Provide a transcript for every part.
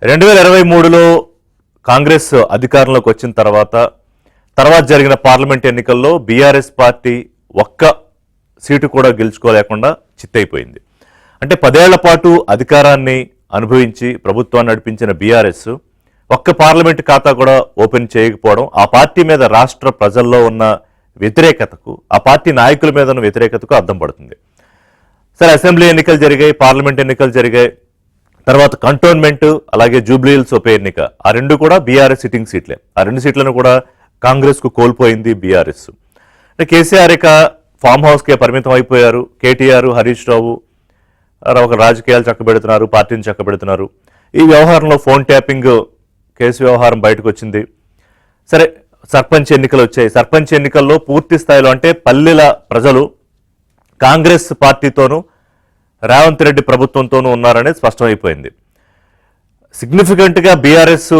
2023లో కాంగ్రెస్ అధికారంలోకి వచ్చిన తర్వాత జరిగిన పార్లమెంట్ ఎన్నికల్లో బీఆర్ఎస్ పార్టీ ఒక్క సీటు కూడా గెలుచుకోలేకుండా చిత్తైపోయింది. అంటే 10 ఏళ్ల పాటు అధికారాన్ని అనుభవించి ప్రభుత్వాన్ని నడిపించిన బీఆర్ఎస్ ఒక్క పార్లమెంట్ ఖాతా కూడా ఓపెన్ చేయకపోవడం ఆ పార్టీ మీద రాష్ట్ర ప్రజల్లో ఉన్న వ్యతిరేకతకు, ఆ పార్టీ నాయకుల మీద ఉన్న వ్యతిరేకతకు అద్దం పడుతుంది. సరే, అసెంబ్లీ ఎన్నికలు జరిగాయి, పార్లమెంట్ ఎన్నికలు జరిగాయి, తర్వాత కంటోన్మెంట్ అలాగే జూబ్లీహిల్స్ ఉప ఎన్నిక, ఆ రెండు కూడా బీఆర్ఎస్ సిట్టింగ్ సీట్లే. ఆ 2 సీట్లను కూడా కాంగ్రెస్ కు కోల్పోయింది బీఆర్ఎస్. అంటే కేసీఆర్ ఇక ఫామ్ హౌస్ కే పరిమితం అయిపోయారు. కేటీఆర్, హరీష్ రావు ఒక రాజకీయాలు చక్కబెడుతున్నారు, పార్టీని చక్కబెడుతున్నారు. ఈ వ్యవహారంలో ఫోన్ ట్యాపింగ్ కేసు వ్యవహారం బయటకు వచ్చింది. సరే, సర్పంచ్ ఎన్నికలు వచ్చాయి. సర్పంచ్ ఎన్నికల్లో పూర్తి స్థాయిలో అంటే పల్లెల ప్రజలు కాంగ్రెస్ పార్టీతోనూ రేవంత్ రెడ్డి ప్రభుత్వంతోనూ ఉన్నారనేది స్పష్టమైపోయింది. సిగ్నిఫికెంట్గా బీఆర్ఎస్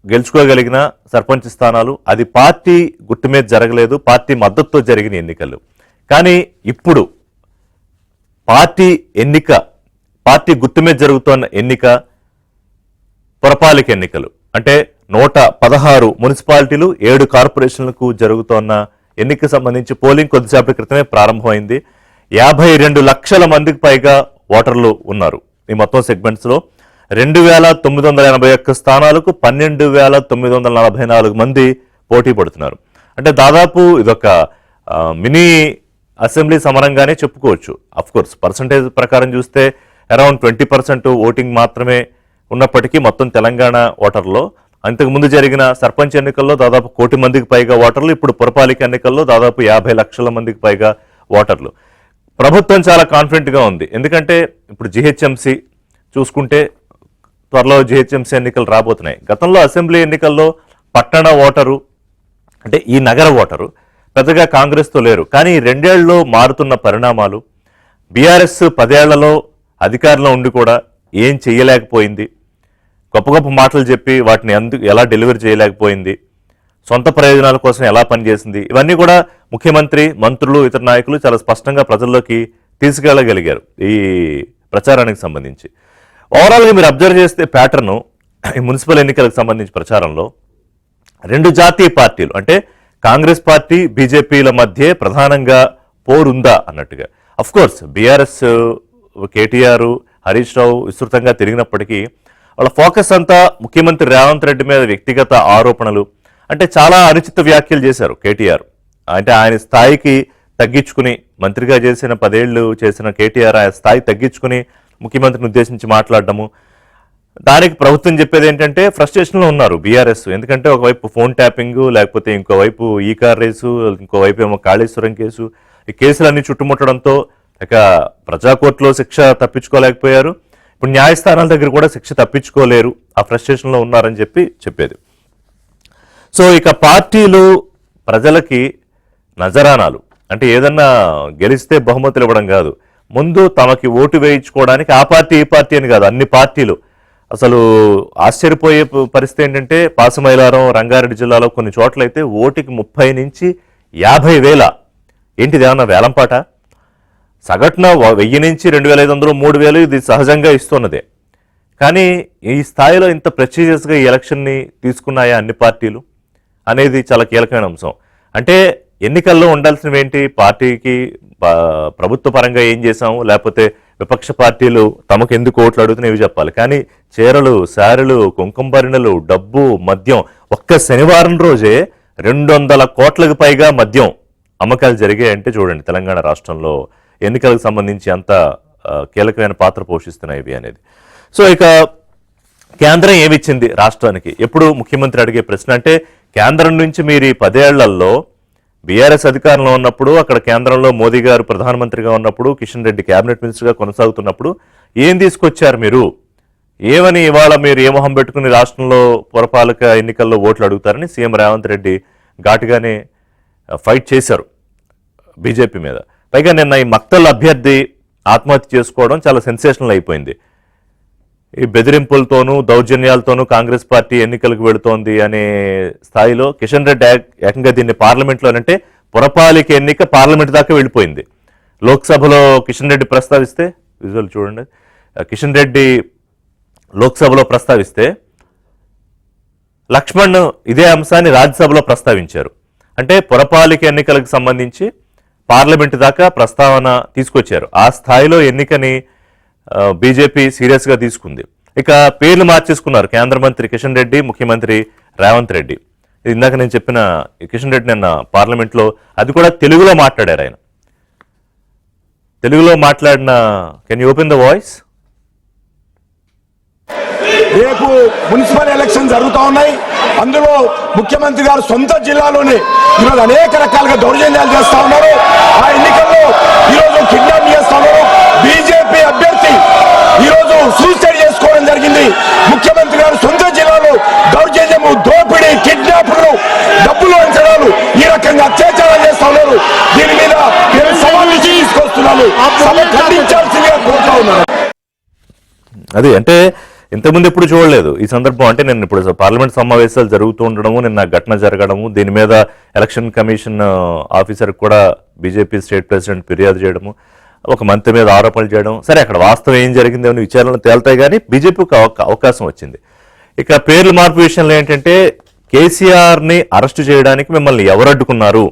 గెలుచుకోగలిగిన సర్పంచ్ స్థానాలు అది పార్టీ గుర్తు మీద జరగలేదు, పార్టీ మద్దతుతో జరిగిన ఎన్నికలు. కానీ ఇప్పుడు పార్టీ గుర్తు మీద జరుగుతున్న ఎన్నిక పురపాలిక ఎన్నికలు. అంటే 116 మున్సిపాలిటీలు, 7 కార్పొరేషన్లకు జరుగుతోన్న ఎన్నికకు సంబంధించి పోలింగ్ కొద్దిసేపటి క్రితమే ప్రారంభమైంది. 52 లక్షల మందికి పైగా ఓటర్లు ఉన్నారు ఈ మొత్తం సెగ్మెంట్స్ లో. 2981 స్థానాలకు 12,944 మంది పోటీ పడుతున్నారు. అంటే దాదాపు ఇదొక మినీ అసెంబ్లీ సమరంగానే చెప్పుకోవచ్చు. అఫ్కోర్స్ పర్సంటేజ్ ప్రకారం చూస్తే అరౌండ్ 20% ఓటింగ్ మాత్రమే ఉన్నప్పటికీ మొత్తం తెలంగాణ ఓటర్లో అంతకుముందు జరిగిన సర్పంచ్ ఎన్నికల్లో దాదాపు 1 కోటి మందికి పైగా ఓటర్లు, ఇప్పుడు పురపాలిక ఎన్నికల్లో దాదాపు 50 లక్షల మందికి పైగా ఓటర్లు. ప్రభుత్వం చాలా కాన్ఫిడెంట్గా ఉంది. ఎందుకంటే ఇప్పుడు జిహెచ్ఎంసీ చూసుకుంటే త్వరలో జిహెచ్ఎంసీ ఎన్నికలు రాబోతున్నాయి. గతంలో అసెంబ్లీ ఎన్నికల్లో పట్టణ ఓటరు అంటే ఈ నగర ఓటరు పెద్దగా కాంగ్రెస్తో లేరు. కానీ 2 ఏళ్లలో మారుతున్న పరిణామాలు, బీఆర్ఎస్ 10 ఏళ్లలో అధికారంలో ఉండి కూడా ఏం చెయ్యలేకపోయింది, గొప్ప గొప్ప మాటలు చెప్పి వాటిని ఎలా డెలివరీ చేయలేకపోయింది, సొంత ప్రయోజనాల కోసం ఎలా పనిచేసింది, ఇవన్నీ కూడా ముఖ్యమంత్రి, మంత్రులు, ఇతర నాయకులు చాలా స్పష్టంగా ప్రజల్లోకి తీసుకెళ్లగలిగారు ఈ ప్రచారానికి సంబంధించి. ఓవరాల్గా మీరు అబ్జర్వ్ చేస్తే ప్యాటర్ను ఈ మున్సిపల్ ఎన్నికలకు సంబంధించి ప్రచారంలో 2 జాతీయ పార్టీలు అంటే కాంగ్రెస్ పార్టీ, బీజేపీల మధ్య ప్రధానంగా పోరుందా అన్నట్టుగా. Of course BRS, KTR, Harish Rao విస్తృతంగా తిరిగినప్పటికీ వాళ్ళ ఫోకస్ అంతా ముఖ్యమంత్రి రేవంత్ రెడ్డి మీద వ్యక్తిగత ఆరోపణలు. అంటే చాలా అనుచిత వ్యాఖ్యలు చేశారు కేటీఆర్. అంటే ఆయన స్థాయికి తగ్గించుకుని, మంత్రిగా చేసిన 10 ఏళ్లు చేసిన కేటీఆర్ ఆయన స్థాయి తగ్గించుకుని ముఖ్యమంత్రిని ఉద్దేశించి మాట్లాడటము. దానికి ప్రభుత్వం చెప్పేది ఏంటంటే ఫ్రస్ట్రేషన్లో ఉన్నారు బీఆర్ఎస్. ఎందుకంటే ఒకవైపు ఫోన్ ట్యాపింగ్, లేకపోతే ఇంకోవైపు ఈ కార్ రేసు, ఇంకోవైపు ఏమో కాళేశ్వరం కేసు, ఈ కేసులన్నీ చుట్టుముట్టడంతో ఇక ప్రజాకోర్టులో శిక్ష తప్పించుకోలేకపోయారు. ఇప్పుడు న్యాయస్థానాల దగ్గర కూడా శిక్ష తప్పించుకోలేరు, ఆ ఫ్రస్ట్రేషన్లో ఉన్నారని చెప్పేది. సో ఇక పార్టీలు ప్రజలకి నజరానాలు అంటే ఏదన్నా గెలిస్తే బహుమతులు ఇవ్వడం కాదు, ముందు తమకి ఓటు వేయించుకోవడానికి ఆ పార్టీ ఈ పార్టీ అని కాదు అన్ని పార్టీలు. అసలు ఆశ్చర్యపోయే పరిస్థితి ఏంటంటే పాసమైలారం, రంగారెడ్డి జిల్లాలో కొన్ని చోట్లయితే ఓటుకి 30 నుంచి 50 వేల. ఏంటిది ఏమన్నా వేలంపాట? సగటున 1000 నుంచి 2500, 3000 ఇది సహజంగా ఇస్తున్నదే. కానీ ఈ స్థాయిలో ఇంత ప్రెస్టీజియస్గా ఈ ఎలక్షన్ని తీసుకున్నాయా అన్ని పార్టీలు అనేది చాలా కీలకమైన అంశం. అంటే ఎన్నికల్లో ఉండాల్సినవి ఏంటి? పార్టీకి ప్రభుత్వ పరంగా ఏం చేశాము, లేకపోతే విపక్ష పార్టీలు తమకు ఎందుకు ఓట్లు అడుగుతున్నాయి చెప్పాలి. కానీ చీరలు, శారీలు, కుంకుమభరణలు, డబ్బు, మద్యం ఒక్క శనివారం రోజే 200 కోట్లకు పైగా మద్యం అమ్మకాలు జరిగాయంటే చూడండి తెలంగాణ రాష్ట్రంలో ఎన్నికలకు సంబంధించి అంత కీలకమైన పాత్ర పోషిస్తున్నాయి ఇవి అనేది. సో ఇక కేంద్రం ఏమిచ్చింది రాష్ట్రానికి? ఎప్పుడు ముఖ్యమంత్రి అడిగే ప్రశ్న. అంటే కేంద్రం నుంచి మీరు ఈ 10 ఏళ్లలో బీఆర్ఎస్ అధికారంలో ఉన్నప్పుడు, అక్కడ కేంద్రంలో మోదీ గారు ప్రధానమంత్రిగా ఉన్నప్పుడు, కిషన్ రెడ్డి క్యాబినెట్ మినిస్టర్గా కొనసాగుతున్నప్పుడు ఏం తీసుకొచ్చారు మీరు? ఏమని ఇవాళ మీరు ఏ మొహం పెట్టుకుని రాష్ట్రంలో పురపాలక ఎన్నికల్లో ఓట్లు అడుగుతారని సీఎం రేవంత్ రెడ్డి ఘాటుగానే ఫైట్ చేశారు బీజేపీ మీద. పైగా నిన్న ఈ మక్తల్ అభ్యర్థి ఆత్మహత్య చేసుకోవడం చాలా సెన్సేషనల్ అయిపోయింది. ఈ బెదిరింపులతోనూ దౌర్జన్యాలతోనూ కాంగ్రెస్ పార్టీ ఎన్నికలకు వెళుతోంది అనే స్థాయిలో కిషన్ రెడ్డి ఏకంగా దీన్ని పార్లమెంట్లోనంటే పురపాలిక ఎన్నిక పార్లమెంట్ దాకా వెళ్ళిపోయింది. లోక్సభలో కిషన్ రెడ్డి ప్రస్తావిస్తే విజువల్ చూడండి, కిషన్ రెడ్డి లోక్సభలో ప్రస్తావిస్తే లక్ష్మణ్ ఇదే అంశాన్ని రాజ్యసభలో ప్రస్తావించారు. అంటే పురపాలిక ఎన్నికలకు సంబంధించి పార్లమెంటు దాకా ప్రస్తావన తీసుకొచ్చారు. ఆ స్థాయిలో ఎన్నికని బీజేపీ సీరియస్గా తీసుకుంది. ఇక పేర్లు మార్చేసుకున్నారు కేంద్ర మంత్రి కిషన్ రెడ్డి, ముఖ్యమంత్రి రేవంత్ రెడ్డి. ఇందాక నేను చెప్పిన కిషన్ రెడ్డి నిన్న పార్లమెంట్లో అది కూడా తెలుగులో మాట్లాడారు. ఆయన తెలుగులో మాట్లాడిన can you open the voice? రేపు మున్సిపల్ ఎలక్షన్ జరుగుతూ ఉన్నాయి. అందులో ముఖ్యమంత్రి గారు సొంత జిల్లాలోనే ఈరోజు అనేక రకాలుగా దౌర్జన్యాలు చేస్తా ఉన్నారు. ఆ ఎన్నికల్లో ఈరోజు కిడ్నాప్ చేస్తా ఉన్నారు. బీజేపీ అభ్యర్థి ఈరోజు సూసైడ్ చేసుకోవడం జరిగింది. ముఖ్యమంత్రి గారు సొంత జిల్లాలో దౌర్జన్యము, దోపిడీ, కిడ్నాప్లు, డబ్బులు అంచడాలు, ఈ రకంగా అత్యాచారాలు చేస్తా ఉన్నారు. దీని మీద నేను సవాల్ నుంచి తీసుకొస్తున్నాను. సభ ఖండించాల్సిందిగా కోరుతా ఉన్నాను. అది అంటే ఇంతకుముందు ఎప్పుడు చూడలేదు ఈ సందర్భం. అంటే నేను ఇప్పుడు పార్లమెంట్ సమావేశాలు జరుగుతూ ఉండడము, నిన్న ఘటన జరగడము, దీని మీద ఎలక్షన్ కమిషన్ ఆఫీసర్ కూడా బీజేపీ స్టేట్ ప్రెసిడెంట్ ఫిర్యాదు చేయడము, ఒక మంత్రి మీద ఆరోపణలు చేయడం. సరే, అక్కడ వాస్తవం ఏం జరిగింది అని విచారణలు తేలుతాయి, కానీ బీజేపీకి అవకాశం వచ్చింది. ఇక పేర్ల మార్పు విషయంలో ఏంటంటే కేసీఆర్ని అరెస్టు చేయడానికి మిమ్మల్ని ఎవరు అడ్డుకున్నారు?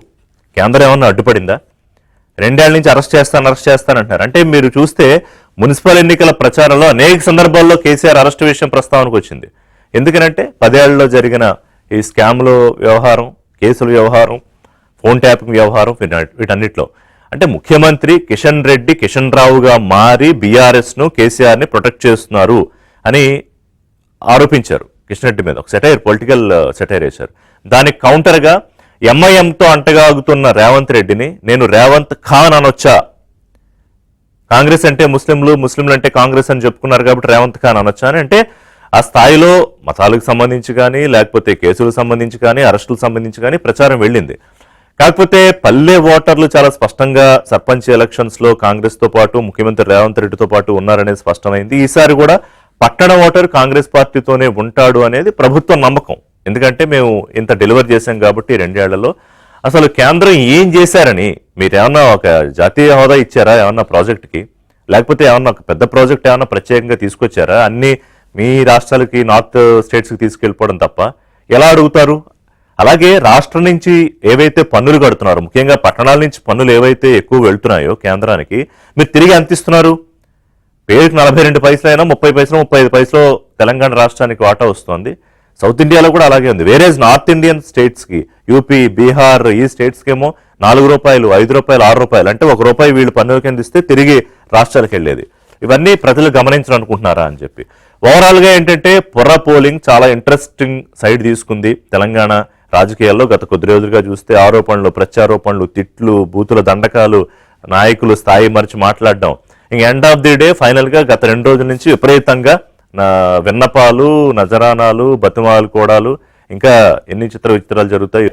కేంద్రం ఏమన్నా అడ్డుపడిందా? 2 ఏళ్ల నుంచి అరెస్ట్ చేస్తానంటున్నారు. అంటే మీరు చూస్తే మున్సిపల్ ఎన్నికల ప్రచారంలో అనేక సందర్భాల్లో కేసీఆర్ అరెస్టు విషయం ప్రస్తావనకు వచ్చింది. ఎందుకనంటే 10 ఏళ్లలో జరిగిన ఈ స్కామ్లో వ్యవహారం, కేసుల వ్యవహారం, ఫోన్ ట్యాపింగ్ వ్యవహారం, వీటన్నిటిలో అంటే ముఖ్యమంత్రి కిషన్ రెడ్డి కిషన్ రావుగా మారి బీఆర్ఎస్ను కేసీఆర్ని ప్రొటెక్ట్ చేస్తున్నారు అని ఆరోపించారు. కిషన్ రెడ్డి మీద ఒక సెటైర్, పొలిటికల్ సెటైర్ వేశారు. దానికి కౌంటర్గా ఎంఐఎంతో అంటగాగుతున్న రేవంత్ రెడ్డిని నేను రేవంత్ ఖాన్ అనొచ్చా? కాంగ్రెస్ అంటే ముస్లింలు, ముస్లింలు అంటే కాంగ్రెస్ అని చెప్పుకున్నారు కాబట్టి రేవంత్ ఖాన్ అనొచ్చా అని. అంటే ఆ స్థాయిలో మతాలకు సంబంధించి కానీ, లేకపోతే కేసులకు సంబంధించి కానీ, అరెస్టులకు సంబంధించి కానీ ప్రచారం వెళ్ళింది. కాకపోతే పల్లె ఓటర్లు చాలా స్పష్టంగా సర్పంచ్ ఎలక్షన్స్లో కాంగ్రెస్తో పాటు ముఖ్యమంత్రి రేవంత్ రెడ్డితో పాటు ఉన్నారనేది స్పష్టమైంది. ఈసారి కూడా పట్టణ ఓటర్ కాంగ్రెస్ పార్టీతోనే ఉంటాడు అనేది ప్రభుత్వం నమ్మకం. ఎందుకంటే మేము ఇంత డెలివర్ చేశాం కాబట్టి 2 ఏళ్లలో. అసలు కేంద్రం ఏం చేశారని, మీరేమన్నా ఒక జాతీయ హోదా ఇచ్చారా ఏమన్నా ప్రాజెక్టుకి? లేకపోతే ఏమన్నా ఒక పెద్ద ప్రాజెక్ట్ ఏమన్నా ప్రత్యేకంగా తీసుకొచ్చారా? అన్ని మీ రాష్ట్రాలకి, నార్త్ స్టేట్స్కి తీసుకెళ్ళిపోవడం తప్ప ఎలా అడుగుతారు? అలాగే రాష్ట్రం నుంచి ఏవైతే పన్నులు కడుతున్నారో, ముఖ్యంగా పట్టణాల నుంచి పన్నులు ఏవైతే ఎక్కువ వెళ్తున్నాయో కేంద్రానికి, మీరు తిరిగి ఎంత ఇస్తున్నారు? పేరుకి 42 పైసలు అయినా 30 పైసలు, 35 పైసలు తెలంగాణ రాష్ట్రానికి వాటా వస్తుంది. సౌత్ ఇండియాలో కూడా అలాగే ఉంది. వేరేజ్ నార్త్ ఇండియన్ స్టేట్స్కి, యూపీ, బీహార్, ఈ స్టేట్స్కి ఏమో 4 రూపాయలు, 5 రూపాయలు, 6 రూపాయలు, అంటే 1 రూపాయి వీళ్ళు పన్నుల కింద ఇస్తే తిరిగి రాష్ట్రాలకు వెళ్ళేది. ఇవన్నీ ప్రజలు గమనించాలనుకుంటున్నారా అని చెప్పి. ఓవరాల్గా ఏంటంటే పుర్ర పోలింగ్ చాలా ఇంట్రెస్టింగ్ సైడ్ తీసుకుంది తెలంగాణ రాజకీయాల్లో. గత కొద్ది రోజులుగా చూస్తే ఆరోపణలు, ప్రత్యారోపణలు, తిట్లు, బూతుల దండకాలు, నాయకులు స్థాయి మరిచి మాట్లాడడం. ఇంక ఎండ్ ఆఫ్ ది డే ఫైనల్గా గత 2 రోజుల నుంచి విపరీతంగా విన్నపాలు, నజరానాలు, బతిమాలు కోడాలు, ఇంకా ఎన్ని విచిత్రాలు జరుగుతాయి.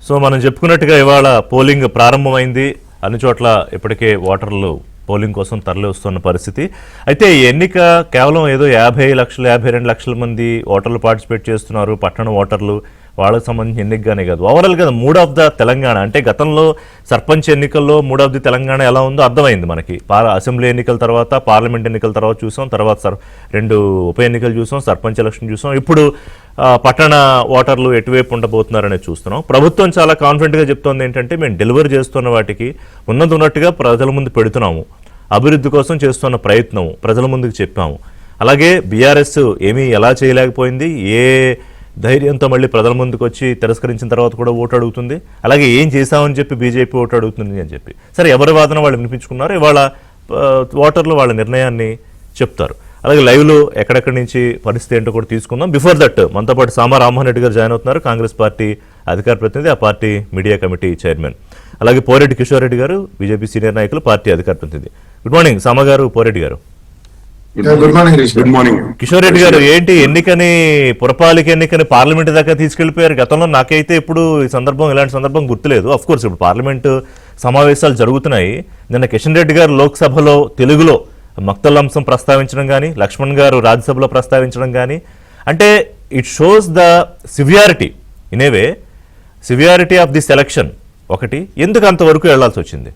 సో మనం చెప్పుకున్నట్టుగా ఇవాళ పోలింగ్ ప్రారంభమైంది. అన్ని చోట్ల ఇప్పటికే ఓటర్లు పోలింగ్ కోసం తరలి వస్తున్న పరిస్థితి. అయితే ఈ ఎన్నిక కేవలం ఏదో 50 లక్షలు, 52 లక్షల మంది ఓటర్లు పార్టిసిపేట్ చేస్తున్నారు, పట్టణ ఓటర్లు, వాళ్ళకి సంబంధించిన ఎన్నికగానే కాదు, ఓవరాల్గా మూడ్ ఆఫ్ ద తెలంగాణ. అంటే గతంలో సర్పంచ్ ఎన్నికల్లో మూడ్ ఆఫ్ ది తెలంగాణ ఎలా ఉందో అర్థమైంది మనకి. అసెంబ్లీ ఎన్నికల తర్వాత, పార్లమెంట్ ఎన్నికల తర్వాత చూసాం, తర్వాత 2 ఉప ఎన్నికలు చూసాం, సర్పంచ్ ఎలక్షన్ చూసాం, ఇప్పుడు పట్టణ ఓటర్లు ఎటువైపు ఉండబోతున్నారనేది చూస్తున్నాం. ప్రభుత్వం చాలా కాన్ఫిడెంట్గా చెప్తోంది ఏంటంటే మేము డెలివరీ చేస్తున్న వాటికి ఉన్నట్టుగా ప్రజల ముందు పెడుతున్నాము, అభివృద్ధి కోసం చేస్తున్న ప్రయత్నం ప్రజల ముందుకు చెప్పాము. అలాగే బీఆర్ఎస్ ఏమీ ఎలా చేయలేకపోయింది, ఏ ధైర్యంతో మళ్ళీ ప్రజల ముందుకు వచ్చి తిరస్కరించిన తర్వాత కూడా ఓటు అడుగుతుంది, అలాగే ఏం చేశామని చెప్పి బీజేపీ ఓటు అడుగుతుంది అని చెప్పి. సరే, ఎవరి వాదన వాళ్ళు వినిపించుకున్నారు. ఇవాళ ఓటర్లు వాళ్ళ నిర్ణయాన్ని చెప్తారు. అలాగే లైవ్లో ఎక్కడెక్కడి నుంచి పరిస్థితి ఏంటో కూడా తీసుకుందాం. బిఫోర్ దట్ మనతో పాటు సామా రామ్మోహన్ రెడ్డి గారు జాయిన్ అవుతున్నారు, కాంగ్రెస్ పార్టీ అధికార ప్రతినిధి, ఆ పార్టీ మీడియా కమిటీ చైర్మన్. అలాగే పోరెడ్డి కిషోర్ రెడ్డి గారు, బీజేపీ సీనియర్ నాయకులు, పార్టీ అధికార ప్రతినిధి. గుడ్ మార్నింగ్ సామా గారు, పోరెడ్డి గారు. గుడ్ మార్నింగ్ కిషోర్ రెడ్డి గారు. ఏంటి ఎన్నికని, పురపాలిక ఎన్నికని పార్లమెంట్ దాకా తీసుకెళ్లిపోయారు. గతంలో నాకైతే ఇప్పుడు ఇలాంటి సందర్భం గుర్తులేదు. అఫ్ కోర్స్ ఇప్పుడు పార్లమెంటు సమావేశాలు జరుగుతున్నాయి. నిన్న కిషన్ రెడ్డి గారు లోక్సభలో తెలుగులో మక్తల్ అంశం ప్రస్తావించడం కానీ, లక్ష్మణ్ గారు రాజ్యసభలో ప్రస్తావించడం కానీ, అంటే it shows the severity in a way, severity of this election. ఒకటి, ఎందుకు అంతవరకు వెళ్లాల్సి వచ్చింది?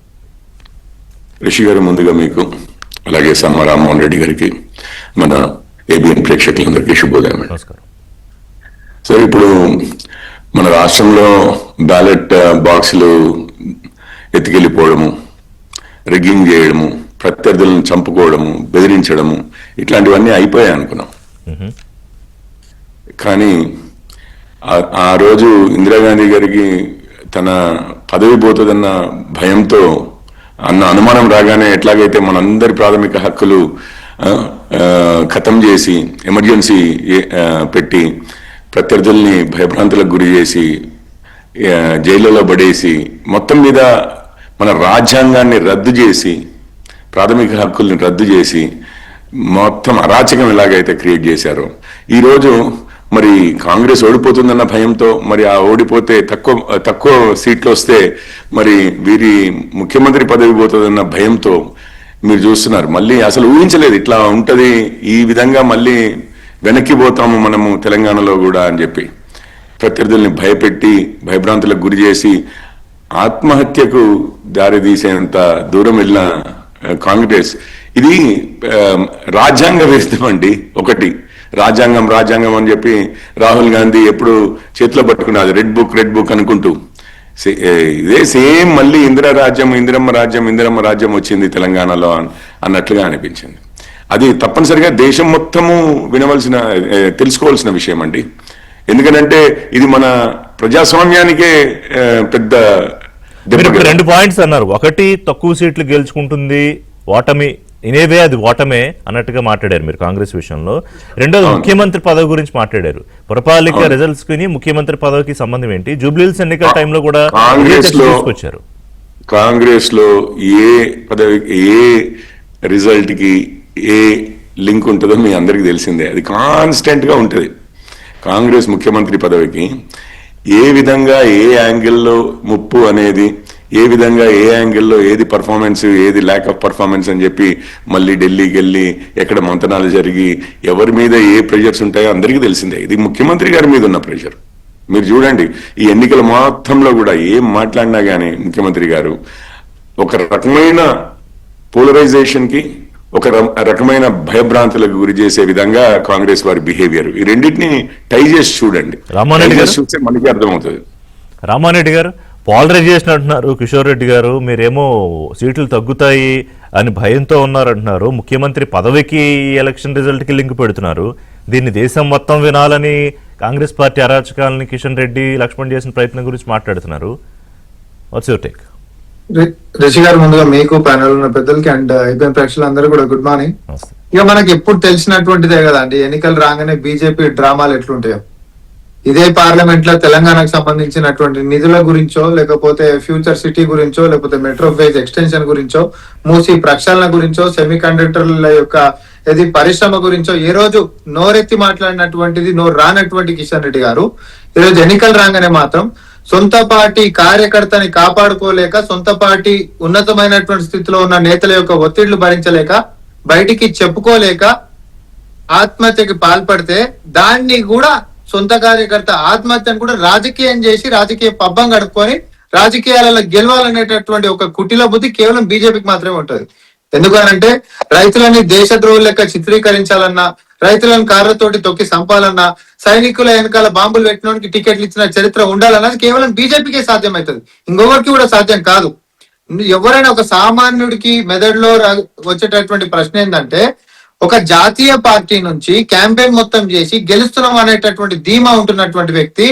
రిషి గారు, ముందుగా మీకు, అలాగే సమ్మ రామ్మోహన్ రెడ్డి గారికి, మన ఏబిఎన్ ప్రేక్షకులందరికీ శుభోదయం. నమస్కారం. సో ఇప్పుడు మన రాష్ట్రంలో బ్యాలెట్ బాక్సులు ఎత్తుకెళ్ళిపోవడము, రిగ్గింగ్ చేయడము, ప్రత్యర్థులను చంపుకోవడము, బెదిరించడము, ఇట్లాంటివన్నీ అయిపోయాయి అనుకున్నాం. కానీ ఆ రోజు ఇందిరాగాంధీ గారికి తన పదవి పోతుందన్న భయంతో అన్న అనుమానం రాగానే ఎట్లాగైతే మనందరి ప్రాథమిక హక్కులు ఖతం చేసి ఎమర్జెన్సీ పెట్టి ప్రత్యర్థుల్ని భయభ్రాంతులకు గురి చేసి జైళ్ళలో పడేసి మొత్తం మీద మన రాజ్యాంగాన్ని రద్దు చేసి ప్రాథమిక హక్కుల్ని రద్దు చేసి మొత్తం అరాచకం ఎలాగైతే క్రియేట్ చేశారో ఈరోజు మరి కాంగ్రెస్ ఓడిపోతుందన్న భయంతో మరి ఆ ఓడిపోతే తక్కువ సీట్లు వస్తే మరి వీరి ముఖ్యమంత్రి పదవి పోతుందన్న భయంతో మీరు చూస్తున్నారు. మళ్ళీ అసలు ఊహించలేదు ఇట్లా ఉంటది, ఈ విధంగా మళ్ళీ వెనక్కి పోతాము మనము తెలంగాణలో కూడా అని చెప్పి ప్రత్యర్థుల్ని భయపెట్టి భయభ్రాంతులకు గురి చేసి ఆత్మహత్యకు దారితీసేంత దూరం వెళ్ళిన కాంగ్రెస్ ఇది రాజ్యాంగ విరుద్ధం అండి. ఒకటి రాజ్యాంగం అని చెప్పి రాహుల్ గాంధీ ఎప్పుడు చేతిలో పట్టుకున్నది రెడ్ బుక్ అనుకుంటూ ఇదే సేమ్ మళ్ళీ ఇందిరమ్మ రాజ్యం వచ్చింది తెలంగాణలో అన్నట్లుగా అనిపించింది. అది తప్పనిసరిగా దేశం మొత్తము తెలుసుకోవాల్సిన విషయం అండి. ఎందుకంటే ఇది మన ప్రజాస్వామ్యానికే పెద్ద రెండు పాయింట్స్ అన్నారు. ఒకటి, తక్కువ సీట్లు గెలుచుకుంటుంది, ఓటమి ఇనేవే అది ఓటమే అన్నట్టుగా మాట్లాడారు మీరు కాంగ్రెస్ విషయంలో. రెండోది, ముఖ్యమంత్రి పదవి గురించి మాట్లాడారు. పురపాలిక రిజల్ట్స్ కి ముఖ్యమంత్రి పదవికి సంబంధం ఏంటి? జూబ్లీహిల్స్ ఎన్నికల టైంలో కూడా తీసుకొచ్చారు. కాంగ్రెస్ లో ఏ పదవికి ఏ రిజల్ట్ కి ఏ లింక్ ఉంటుందో మీ అందరికి తెలిసిందే. అది కాన్స్టెంట్ గా ఉంటుంది. కాంగ్రెస్ ముఖ్యమంత్రి పదవికి ఏ విధంగా ఏ యాంగిల్లో ముప్పు అనేది, ఏ విధంగా ఏ యాంగిల్లో ఏది పర్ఫార్మెన్స్, ఏది ల్యాక్ ఆఫ్ పర్ఫార్మెన్స్ అని చెప్పి మళ్ళీ ఢిల్లీకి వెళ్ళి ఎక్కడ మంతనాలు జరిగి ఎవరి మీద ఏ ప్రెషర్స్ ఉంటాయో అందరికీ తెలిసిందే. ఇది ముఖ్యమంత్రి గారి మీద ఉన్న ప్రెషర్. మీరు చూడండి, ఈ ఎన్నికల మొత్తంలో కూడా ఏం మాట్లాడినా కానీ ముఖ్యమంత్రి గారు ఒక రకమైన పోలరైజేషన్ కి, ఒక రకమైన భయభ్రాంతులకు గురి చేసే విధంగా కాంగ్రెస్ వారి బిహేవియర్, ఈ రెండింటిని టై చేసి చూడండి, చూస్తే మనకి అర్థమవుతుంది. రామారెడ్డి గారు పోలరైజేషన్ అంటున్నారు, కిషోర్ రెడ్డి గారు మీరేమో సీట్లు తగ్గుతాయి అని భయంతో ఉన్నారంటున్నారు. ముఖ్యమంత్రి పదవికి ఎలక్షన్ రిజల్ట్ కి లింక్ పెడుతున్నారు. దీన్ని దేశం మొత్తం వినాలని కాంగ్రెస్ పార్టీ అరాచకాలని కిషన్ రెడ్డి, లక్ష్మణ్ చేసిన ప్రయత్నం గురించి మాట్లాడుతున్నారు. What's your take? రిషి గారు, ముందుగా మీకు ప్యానల్ ఉన్న పెద్దలకి అండ్ ఐపీఎల్ ప్రేక్షకులందరూ కూడా గుడ్ మార్నింగ్. ఇక మనకి ఎప్పుడు తెలిసినటువంటిదే కదా అండి, ఎన్నికలు రాగానే బీజేపీ డ్రామాలు ఎట్లుంటాయో. ఇదే పార్లమెంట్ లో తెలంగాణకు సంబంధించినటువంటి నిధుల గురించో, లేకపోతే ఫ్యూచర్ సిటీ గురించో, లేకపోతే మెట్రో ఫేజ్ ఎక్స్టెన్షన్ గురించో, మూసి ప్రక్షాళన గురించో, సెమీ కండక్టర్ల యొక్క ఏది పరిశ్రమ గురించో ఏ రోజు నోరెత్తి మాట్లాడినటువంటిది నోరు రానటువంటి కిషన్ రెడ్డి గారు ఈ రోజు ఎన్నికలు రాగానే మాత్రం సొంత పార్టీ కార్యకర్తని కాపాడుకోలేక, సొంత పార్టీ ఉన్నతమైనటువంటి స్థితిలో ఉన్న నేతల యొక్క ఒత్తిళ్లు భరించలేక, బయటికి చెప్పుకోలేక ఆత్మహత్యకి పాల్పడితే దాన్ని కూడా సొంత కార్యకర్త ఆత్మహత్యను కూడా రాజకీయం చేసి రాజకీయ పబ్బం గడుపుకొని రాజకీయాలలో గెలవాలనేటటువంటి ఒక కుటిల బుద్ధి కేవలం బీజేపీకి మాత్రమే ఉంటది. ఎందుకనంటే రైతులని దేశద్రోహుల లెక్క చిత్రీకరించాలన్నా, రైతులను కార్లతోటి తొక్కి సంపాలన్నా, సైనికుల వెనకాల బాంబులు పెట్టడానికి టికెట్లు ఇచ్చిన చరిత్ర ఉండాలన్నది కేవలం బీజేపీకే సాధ్యమవుతుంది, ఇంకొకరికి కూడా సాధ్యం కాదు. ఎవరైనా ఒక సామాన్యుడికి మెదడులో వచ్చేటటువంటి ప్రశ్న ఏంటంటే, ఒక జాతీయ పార్టీ నుంచి క్యాంపెయిన్ మొత్తం చేసి గెలుస్తున్నాం అనేటటువంటి ధీమా ఉంటున్నటువంటి వ్యక్తి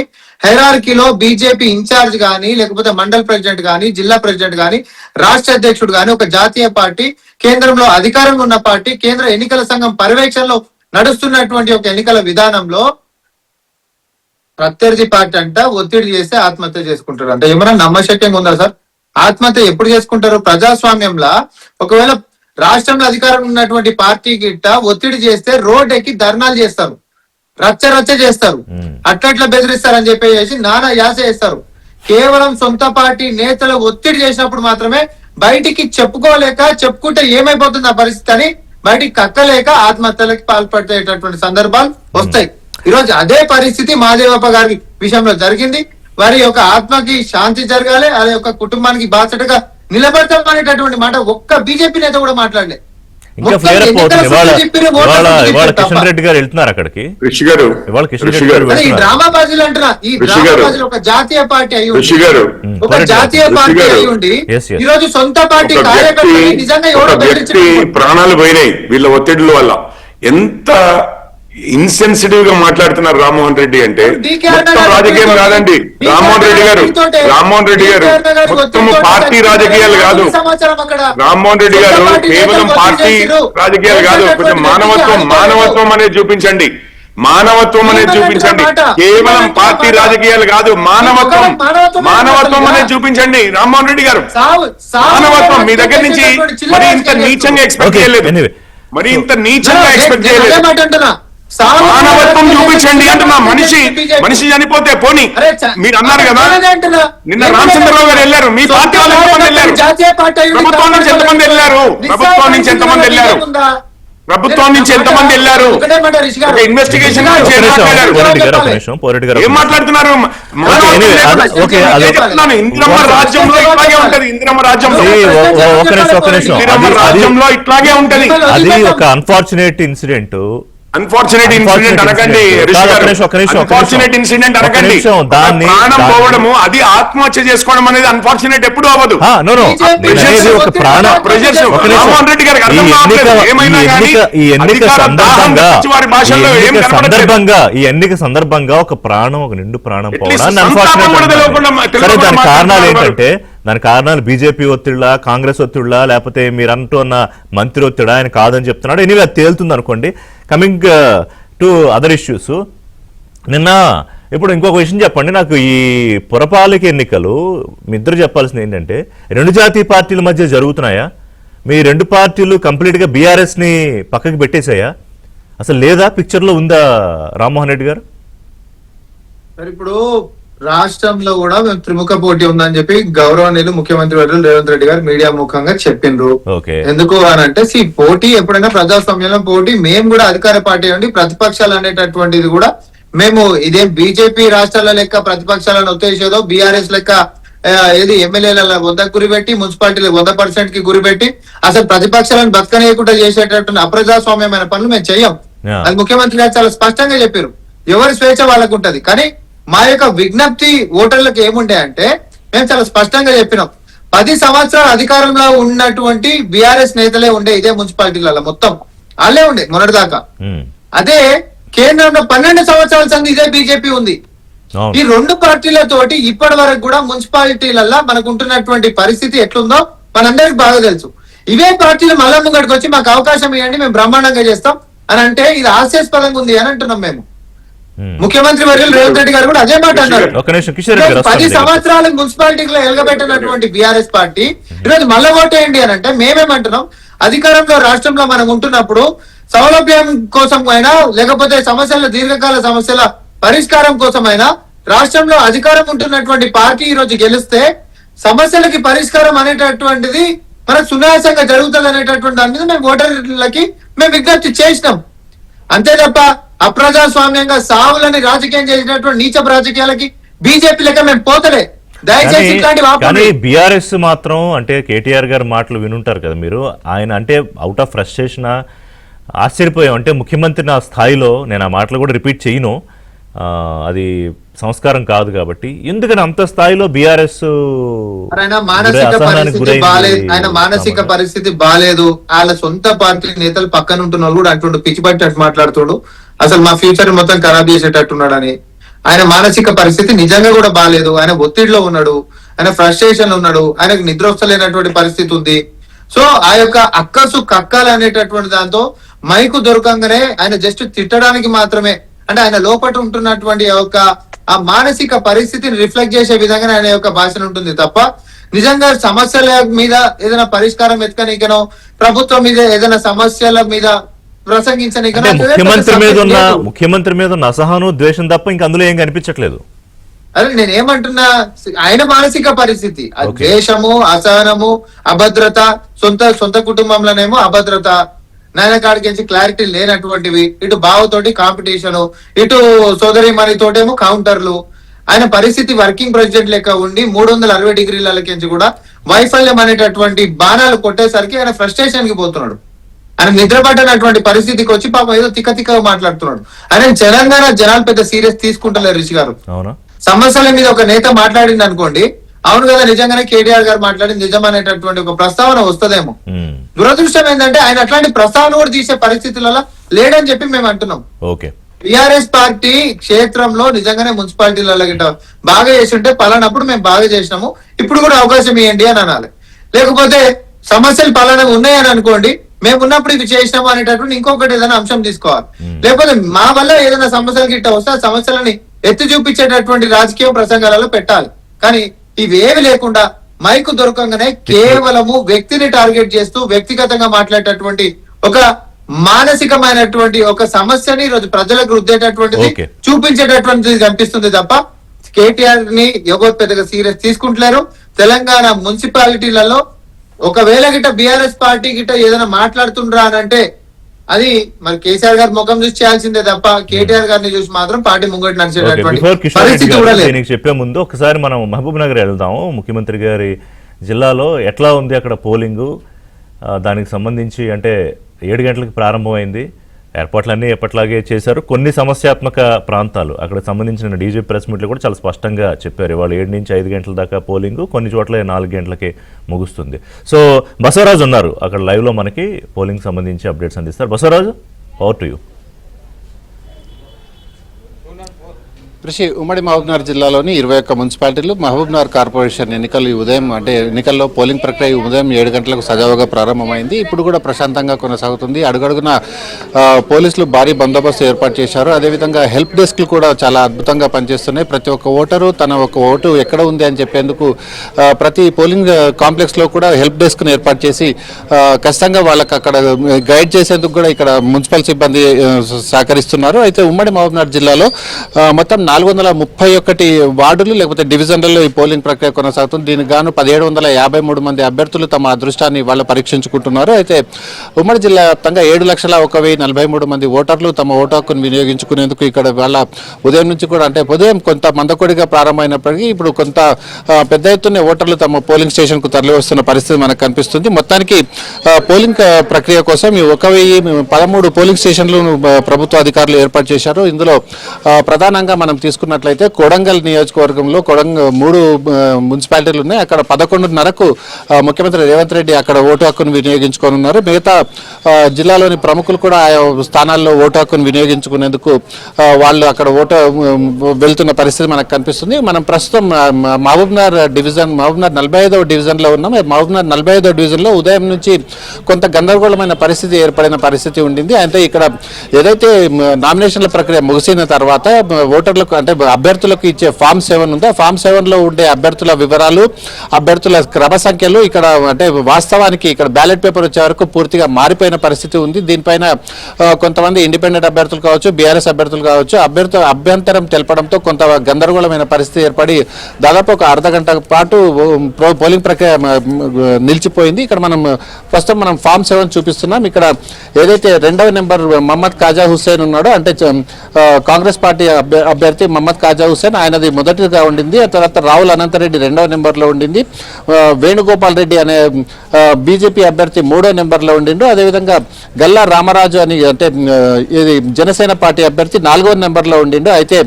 హైరార్కీలో బీజేపీ ఇన్ఛార్జ్ గాని, లేకపోతే మండల్ ప్రెసిడెంట్ గాని, జిల్లా ప్రెసిడెంట్ గాని, రాష్ట్ర అధ్యక్షుడు గాని, ఒక జాతీయ పార్టీ, కేంద్రంలో అధికారంగా ఉన్న పార్టీ, కేంద్ర ఎన్నికల సంఘం పర్యవేక్షణలో నడుస్తున్నటువంటి ఒక ఎన్నికల విధానంలో ప్రత్యర్థి పార్టీ అంట ఒత్తిడి చేస్తే ఆత్మహత్య చేసుకుంటారు అంటే ఏమైనా నమ్మశక్యంగా ఉందా సార్? ఆత్మహత్య ఎప్పుడు చేసుకుంటారు? ప్రజాస్వామ్యంలో ఒకవేళ రాష్ట్రంలో అధికారం ఉన్నటువంటి పార్టీ గిట్ట ఒత్తిడి చేస్తే రోడ్ ఎక్కి ధర్నాలు చేస్తారు, రచ్చ చేస్తారు, అట్లా బెదిరిస్తారని చెప్పేసి నానా యాస చేస్తారు. కేవలం సొంత పార్టీ నేతలు ఒత్తిడి చేసినప్పుడు మాత్రమే బయటికి చెప్పుకోలేక, చెప్పుకుంటే ఏమైపోతుంది ఆ పరిస్థితి అని బయటికి కక్కలేక ఆత్మహత్యలకు పాల్పడేటటువంటి సందర్భాలు వస్తాయి. ఈరోజు అదే పరిస్థితి మహాదేవప్ప గారి విషయంలో జరిగింది. వారి యొక్క ఆత్మకి శాంతి జరగాలి, వారి యొక్క కుటుంబానికి బాధ్యతగా నిలబడతాం అనేటటువంటి మాట ఒక్క బీజేపీ నేత కూడా మాట్లాడలేదు. ఇంకా మొత్తం ఫ్లేర్ అప్ అవుతుంది. ఎన్నికల ఇవాళ చెప్పిన ఓట్ల ఇవాళ గురించి ఇవాళ తప్ప. కిషన్ రెడ్డి గారు వెళ్తున్నారు అక్కడికి. ఋషి గారు ఇవాళ కిషన్ ఋషి రెడ్డి గారు గారు అరే ఈ వెళ్తున్నారు. డ్రామా బాజీలు అంటున్నా, ఈ ఋషి డ్రామా గారు. బాజీలు ఒక జాతీయ పార్టీ అయి ఋషి ఉండి, గారు. ఒక పోరెడ్డి జాతీయ ఋషి పార్టీ గారు. అయి ఉండి Yes, yes. ఈ రోజు సొంత పార్టీ ఒక వ్యక్తి కార్యకర్తని నిజంగా ఎవడో ఒక వ్యక్తి బెదిరించిన ప్రాణాలు పోయినాయి వీళ్ళ ఒత్తిడిల వల్ల. ఎంత ఇన్సెన్సిటివ్ గా మాట్లాడుతున్నారు రామ్మోహన్ రెడ్డి అంటే. DK మొత్తం అన్న గారు రాజకీయం ఒత్తిడితోటి- కాదండి DK రామ్మోహన్ రెడ్డి గారు. ఒత్తిడితోటి- రామ్మోహన్ రెడ్డి గారు DK అన్న గారు మొత్తం ఒత్తిడితోటి పార్టీ రాజకీయాలు కాదు. సమాచారం అక్కడ రామ్మోహన్ రెడ్డి సొంత గారు పార్టీ కేవలం నేతలు పార్టీ ఒత్తిడి చేసిర్రు. రాజకీయాలు కాదు, కొంచెం మానవత్వం అనేది చూపించండి. మానవత్వం అనేది చూపించండి. కేవలం పార్టీ రాజకీయాలు కాదు, మానవత్వం అనేది చూపించండి రామ్మోహన్ రెడ్డి గారు. మానవత్వం మీ దగ్గర నుంచి మరి ఇంత నీచంగా ఎక్స్పెక్ట్ Okay, చేయలేదు. anyway. మరి ఇంత నీచంగా ఎక్స్పెక్ట్ చేయలేదు. మానవత్వం మానవత్వం చూపించండి అంటున్నా. మనిషి చనిపోతే పోనీ మీరు అన్నారు కదా, నిన్న రామచంద్రరావు గారు వెళ్ళారు. మీ పార్టీ వాళ్ళు ఎంతమంది వెళ్ళారు? ప్రభుత్వం నుంచి ఎంతమంది వెళ్ళారు? ప్రభుత్వం నుంచి ఎంతమంది వెళ్ళారు? ప్రభుత్వం నుంచి ఎంతమంది వెళ్ళారు? ఒక ఇన్వెస్టిగేషన్ పోరెడ్డి గారు ఏం మాట్లాడుతున్నారు? anyway, okay, అదే. చెప్తున్నాను, ఇందిరమ్మ రాజ్యంలో ఇట్లాగే ఉంటది. ఇందిరమ్మ రాజ్యంలో ఒక నిమిషం. ఇందిరమ్మ రాజ్యంలో ఇట్లాగే ఉంటది. అది ఒక అన్ఫార్చునేట్ ఇన్సిడెంట్. అన్ఫార్చునేట్ ఇన్సిడెంట్ అనకండి ఋషి గారు. అన్ఫార్చునేట్ ఇన్సిడెంట్ అనకండి. ప్రాణం పోవడము అది ఆత్మహత్య చేసుకోవడం అనేది అన్ఫార్చునేట్ ఎప్పుడు అవ్వదు. రామ్మోహన్ రెడ్డి గారికి అర్థం కావట్లేదు. ఏమైనా కానీ ఈ ఎన్నిక సందర్భంగా ఒక ప్రాణం, ఒక నిండు ప్రాణం పోవడాన్ని అన్ఫార్చునేట్. సరే, దాని కారణాలు ఏంటంటే, దాని కారణాలు బీజేపీ ఒత్తిళ్ళ, కాంగ్రెస్ ఒత్తిళ్ళ, లేకపోతే మీరు అంటున్న మంత్రి ఒత్తిడా, ఆయన కాదని చెప్తున్నాడు. ఎనీవే అది తేలుతుంది అనుకోండి. కమింగ్ టు అదర్ ఇష్యూస్, నిన్న ఇప్పుడు ఇంకొక విషయం చెప్పండి నాకు. ఈ పురపాలిక ఎన్నికలు మీ ఇద్దరు చెప్పాల్సింది ఏంటంటే, రెండు జాతీయ పార్టీల మధ్య జరుగుతున్నాయా? మీ రెండు పార్టీలు కంప్లీట్గా బీఆర్ఎస్ని పక్కకి పెట్టేశాయా? అసలు లేదా? పిక్చర్లో ఉందా రామ్మోహన్ రెడ్డి గారు? ఇప్పుడు రాష్ట్రంలో కూడా మేము త్రిముఖ పోటీ ఉందని చెప్పి గౌరవనీయులు ముఖ్యమంత్రి వర్యులు రేవంత్ రెడ్డి గారు మీడియా ముఖంగా చెప్పిండ్రు. ఎందుకు అని అంటే, పోటీ ఎప్పుడైనా ప్రజాస్వామ్యంలో పోటీ. మేము కూడా అధికార పార్టీ అండి, ప్రతిపక్షాలు అనేటటువంటిది కూడా మేము ఇదేం బీజేపీ రాష్ట్రాల లెక్క ప్రతిపక్షాలను ఉత్తేజేదో, బీఆర్ఎస్ లెక్క ఏది ఎమ్మెల్యేల 100 గురిపెట్టి, మున్సిపాలిటీలు 100% కి గురిపెట్టి అసలు ప్రతిపక్షాలను బతకనేయకుండా చేసేటటువంటి అప్రజాస్వామ్యమైన పనులు మేము చెయ్యం. అది ముఖ్యమంత్రి గారు చాలా స్పష్టంగా చెప్పారు. ఎవరి స్వేచ్ఛ వాళ్ళకు ఉంటది. కానీ మా యొక్క విజ్ఞప్తి ఓటర్లకు ఏముండే అంటే, మేము చాలా స్పష్టంగా చెప్పినాం, 10 సంవత్సరాల అధికారంలో ఉన్నటువంటి బీఆర్ఎస్ నేతలే ఉండే ఇదే మున్సిపాలిటీలలో మొత్తం వాళ్ళే ఉండే మొన్నటిదాకా. అదే కేంద్రంలో 12 సంవత్సరాల సంది ఇదే బీజేపీ ఉంది. ఈ రెండు పార్టీలతోటి ఇప్పటి వరకు కూడా మున్సిపాలిటీలలో మనకు ఉంటున్నటువంటి పరిస్థితి ఎట్లుందో మనందరికి బాగా తెలుసు. ఇవే పార్టీలు మళ్ళా ముంగడికి వచ్చి మాకు అవకాశం ఇవ్వండి, మేము బ్రహ్మాండంగా చేస్తాం అని అంటే ఇది హాస్యాస్పదంగా ఉంది అని అంటున్నాం మేము. ముఖ్యమంత్రి వర్యులు రేవంత్ రెడ్డి గారు కూడా అదే మాట అన్నారు. 10 సంవత్సరాలు మున్సిపాలిటీలో ఎలగబెట్టినటువంటి బీఆర్ఎస్ పార్టీ ఈరోజు మళ్ళా ఓటేయండి అని అంటే మేమేమంటున్నాం, అధికారంలో రాష్ట్రంలో మనం ఉంటున్నప్పుడు సౌలభ్యం కోసం అయినా, లేకపోతే సమస్యల దీర్ఘకాల సమస్యల పరిష్కారం కోసమైనా రాష్ట్రంలో అధికారం ఉంటున్నటువంటి పార్టీ ఈ రోజు గెలిస్తే సమస్యలకి పరిష్కారం అనేటటువంటిది మనకు సునాయాసంగా జరుగుతుంది అనేటటువంటి దాని మీద మేము ఓటర్లకి మేము విజ్ఞప్తి చేసినాం. అంతే తప్ప అప్రజాస్వామ్యంగా సావులని రాజకీయం చేసినటువంటి నీచ రాజకీయాలకి బీజేపీ లెక్క మేము పోతలే. దయచేసి కానీ బీఆర్ఎస్ మాత్రం అంటే కేటీఆర్ గారి మాటలు వినుంటారు కదా మీరు. ఆయన అంటే అవుట్ ఆఫ్ ఫ్రస్ట్రేషన్ ఆశ్చర్యపోయాం. అంటే ముఖ్యమంత్రి నా స్థాయిలో నేను ఆ మాటలు కూడా రిపీట్ చేయను, అది సంస్కారం కాదు కాబట్టి. ఎందుకని అంత స్థాయిలో బీఆర్ఎస్ మానసిక పరిస్థితి బాలేదు. వాళ్ళ సొంత పార్టీ నేతలు పక్కన ఉంటున్న వాళ్ళు కూడా అంటుండు, పిచ్చి పట్టి మాట్లాడుతుడు, అసలు మా ఫ్యూచర్ మొత్తం ఖరాబ్ చేసేటట్టున్నాడని. ఆయన మానసిక పరిస్థితి నిజంగా కూడా బాలేదు. ఆయన ఒత్తిడిలో ఉన్నాడు, ఆయన ఫ్రస్ట్రేషన్ లో ఉన్నాడు, ఆయనకు నిద్ర వస్తలేనటువంటి పరిస్థితి ఉంది. సో ఆ యొక్క అక్కసు కక్కాలి అనేటటువంటి దాంతో మైకు దొరకంగానే ఆయన జస్ట్ తిట్టడానికి మాత్రమే, అంటే ఆయన లోపల ఉంటున్నటువంటి యొక్క ఆ మానసిక పరిస్థితిని రిఫ్లెక్ట్ చేసే విధంగా ఆయన యొక్క భాషను ఉంటుంది తప్ప నిజంగా సమస్యల మీద ఏదైనా పరిష్కారం ఎత్తుకనికనో, ప్రభుత్వం మీద ఏదైనా సమస్యల మీద ప్రసంగించనికనో ముఖ్యమంత్రి మీద ఉన్న అసహనం, ద్వేషం తప్ప ఇంకా అందులో ఏం కనిపించట్లేదు. అదే నేనేమంటున్నా, ఆయన మానసిక పరిస్థితి ద్వేషము, అసహనము, అభద్రత, సొంత కుటుంబంలోనేమో అభద్రత, నాయన కాడికి క్లారిటీ లేనటువంటివి, ఇటు బావతోటి కాంపిటీషన్, ఇటు సోదరి మణితోటేమో కౌంటర్లు. ఆయన పరిస్థితి వర్కింగ్ ప్రెసిడెంట్ లెక్క ఉండి 360 డిగ్రీలకి కూడా వైఫల్యం అనేటటువంటి బాణాలు కొట్టేసరికి ఆయన ఫ్రస్ట్రేషన్ కి పోతున్నాడు. ఆయన నిద్రపట్టనటువంటి పరిస్థితికి వచ్చి పాపం ఏదో తిక్కగా మాట్లాడుతున్నాడు. ఆయన తెలంగాణ జనాలు పెద్ద సీరియస్ తీసుకుంటలేరు రిషి గారు. అవునా? సమస్యల మీద ఒక నేత మాట్లాడింది అనుకోండి, అవును కదా నిజంగానే కేటీఆర్ గారు మాట్లాడింది నిజం అనేటటువంటి ఒక ప్రస్తావన వస్తుందేమో. దురదృష్టం ఏంటంటే ఆయన అట్లాంటి ప్రస్తావన కూడా తీసే పరిస్థితులలో లేడని చెప్పి మేము అంటున్నాం. ఓకే, టిఆర్ఎస్ పార్టీ క్షేత్రంలో నిజంగానే మున్సిపాలిటీలలో గిట్ట బాగా చేసి ఉంటే పలానప్పుడు మేము బాగా చేసినాము, ఇప్పుడు కూడా అవకాశం ఇవ్వండి అని అనాలి. లేకపోతే సమస్యలు పలానా ఉన్నాయని అనుకోండి, మేము ఉన్నప్పుడు ఇవి చేసినాము అనేటటువంటి ఇంకొకటి ఏదైనా అంశం తీసుకోవాలి. లేకపోతే మా వల్ల ఏదైనా సమస్యలు గిట్ట వస్తే ఆ సమస్యలని ఎత్తి చూపించేటటువంటి రాజకీయ ప్రసంగాలలో పెట్టాలి. కానీ ఇవేవి లేకుండా మైకు దొరకంగానే కేవలము వ్యక్తిని టార్గెట్ చేస్తూ వ్యక్తిగతంగా మాట్లాడేటటువంటి ఒక మానసికమైనటువంటి ఒక సమస్యని ఈరోజు ప్రజలకు రుద్దేటటువంటిది చూపించేటటువంటిది కనిపిస్తుంది తప్ప కేటీఆర్ ని ఎవరు పెద్దగా సీరియస్ తీసుకుంటలేరు. తెలంగాణ మున్సిపాలిటీలలో ఒకవేళ గిట్ట బీఆర్ఎస్ పార్టీ గిట్ట ఏదైనా మాట్లాడుతుండ్రా అని అంటే అది మరి కేసీఆర్ గారి ముఖం చూసి చేయాల్సిందే తప్ప కేటీఆర్ గారిని చూసి మాత్రం పార్టీ ముంగటి నడిచేటటువంటి పరిస్థితి కూడా లేదు. నీకు చెప్పే ముందు ఒకసారి మనం మహబూబ్ నగర్ వెళ్దాము. ముఖ్యమంత్రి గారి జిల్లాలో ఎట్లా ఉంది అక్కడ పోలింగు, దానికి సంబంధించి అంటే 7 గంటలకు ప్రారంభమైంది, ఏర్పాట్లన్నీ ఎప్పట్లాగే చేశారు. కొన్ని సమస్యాత్మక ప్రాంతాలు అక్కడ సంబంధించిన డీజీ ప్రెస్ మీట్లు కూడా చాలా స్పష్టంగా చెప్పారు. ఇవాళ 7 నుంచి 5 గంటల దాకా పోలింగ్, కొన్ని చోట్ల 4 గంటలకే ముగుస్తుంది. సో బసవరాజు ఉన్నారు అక్కడ లైవ్లో మనకి పోలింగ్ సంబంధించి అప్డేట్స్ అందిస్తారు. Basavaraju, over to you. కృషి ఉమ్మడి మహబూబ్నగర్ జిల్లాలోని 21 మున్సిపాలిటీలు మహబూబ్నగర్ కార్పొరేషన్ ఎన్నికలు ఉదయం అంటే ఎన్నికల్లో పోలింగ్ ప్రక్రియ ఉదయం 7 గంటలకు సజావుగా ప్రారంభమైంది. ఇప్పుడు కూడా ప్రశాంతంగా కొనసాగుతుంది. అడుగడుగున పోలీసులు భారీ బందోబస్తు ఏర్పాటు చేశారు. అదేవిధంగా హెల్ప్ డెస్క్లు కూడా చాలా అద్భుతంగా పనిచేస్తున్నాయి. ప్రతి ఒక్క ఓటరు తన ఒక ఓటు ఎక్కడ ఉంది అని చెప్పేందుకు ప్రతి పోలింగ్ కాంప్లెక్స్లో కూడా హెల్ప్ డెస్క్ను ఏర్పాటు చేసి ఖచ్చితంగా వాళ్ళకి అక్కడ గైడ్ చేసేందుకు కూడా ఇక్కడ మున్సిపల్ సిబ్బంది సహకరిస్తున్నారు. అయితే ఉమ్మడి మహబూబ్నగర్ జిల్లాలో మొత్తం 431 వార్డులు లేకపోతే డివిజన్లలో ఈ పోలింగ్ ప్రక్రియ కొనసాగుతుంది. దీనికి గాను 1753 మంది అభ్యర్థులు తమ అదృష్టాన్ని వాళ్ళు పరీక్షించుకుంటున్నారు. అయితే ఉమ్మడి జిల్లా వ్యాప్తంగా 7,01,043 మంది ఓటర్లు తమ ఓటు హక్కును వినియోగించుకునేందుకు ఇక్కడ వాళ్ళ ఉదయం నుంచి కూడా అంటే ఉదయం కొంత మందకొడిగా ప్రారంభమైనప్పటికీ ఇప్పుడు కొంత పెద్ద ఎత్తున ఓటర్లు తమ పోలింగ్ స్టేషన్కు తరలి వస్తున్న పరిస్థితి మనకు కనిపిస్తుంది. మొత్తానికి పోలింగ్ ప్రక్రియ కోసం 1,013 పోలింగ్ స్టేషన్లు ప్రభుత్వ అధికారులు ఏర్పాటు చేశారు. ఇందులో ప్రధానంగా మనం తీసుకున్నట్లయితే కొడంగల్ నియోజకవర్గంలో 3 మున్సిపాలిటీలు ఉన్నాయి. అక్కడ 11:30కు ముఖ్యమంత్రి రేవంత్ రెడ్డి అక్కడ ఓటు హక్కును వినియోగించుకోనున్నారు. మిగతా జిల్లాలోని ప్రముఖులు కూడా ఆయా స్థానాల్లో ఓటు హక్కును వినియోగించుకునేందుకు వాళ్ళు అక్కడ ఓటు వెళ్తున్న పరిస్థితి మనకు కనిపిస్తుంది. మనం ప్రస్తుతం మహబూబ్నగర్ 45వ డివిజన్లో ఉన్నాం. మహబూబ్నగర్ 45వ డివిజన్లో ఉదయం నుంచి కొంత గందరగోళమైన పరిస్థితి ఏర్పడిన పరిస్థితి ఉండింది. అంటే ఇక్కడ ఏదైతే నామినేషన్ల ప్రక్రియ ముగిసిన తర్వాత ఓటర్లకు అంటే అభ్యర్థులకు ఇచ్చే ఫామ్ 7 ఉందో ఫామ్ 7లో ఉండే అభ్యర్థుల వివరాలు, అభ్యర్థుల క్రమ సంఖ్యలు ఇక్కడ అంటే వాస్తవానికి ఇక్కడ బ్యాలెట్ పేపర్ వచ్చే వరకు పూర్తిగా మారిపోయిన పరిస్థితి ఉంది. దీనిపైన కొంతమంది ఇండిపెండెంట్ అభ్యర్థులు కావచ్చు, బీఆర్ఎస్ అభ్యర్థులు కావచ్చు అభ్యంతరం తెలపడంతో కొంత గందరగోళమైన పరిస్థితి ఏర్పడి దాదాపు ఒక అర్ధగంట పాటు పోలింగ్ ప్రక్రియ నిలిచిపోయింది. ఇక్కడ ప్రస్తుతం మనం ఫామ్ 7 చూపిస్తున్నాం. ఇక్కడ ఏదైతే 2వ నెంబర్ మహమ్మద్ ఖాజా హుస్సేన్ ఉన్నాడో అంటే కాంగ్రెస్ పార్టీ అభ్యర్థి మహమ్మద్ ఖాజా హుస్సేన్ ఆయనది మొదటిగా ఉండింది. ఆ తర్వాత రాహుల్ అనంతరెడ్డి 2వ నెంబర్లో ఉండింది. వేణుగోపాల్ రెడ్డి అనే బీజేపీ అభ్యర్థి 3వ నెంబర్లో ఉండిండు. అదేవిధంగా గల్లా రామరాజు అని అంటే ఇది జనసేన పార్టీ అభ్యర్థి 4వ నెంబర్లో ఉండిండు. అయితే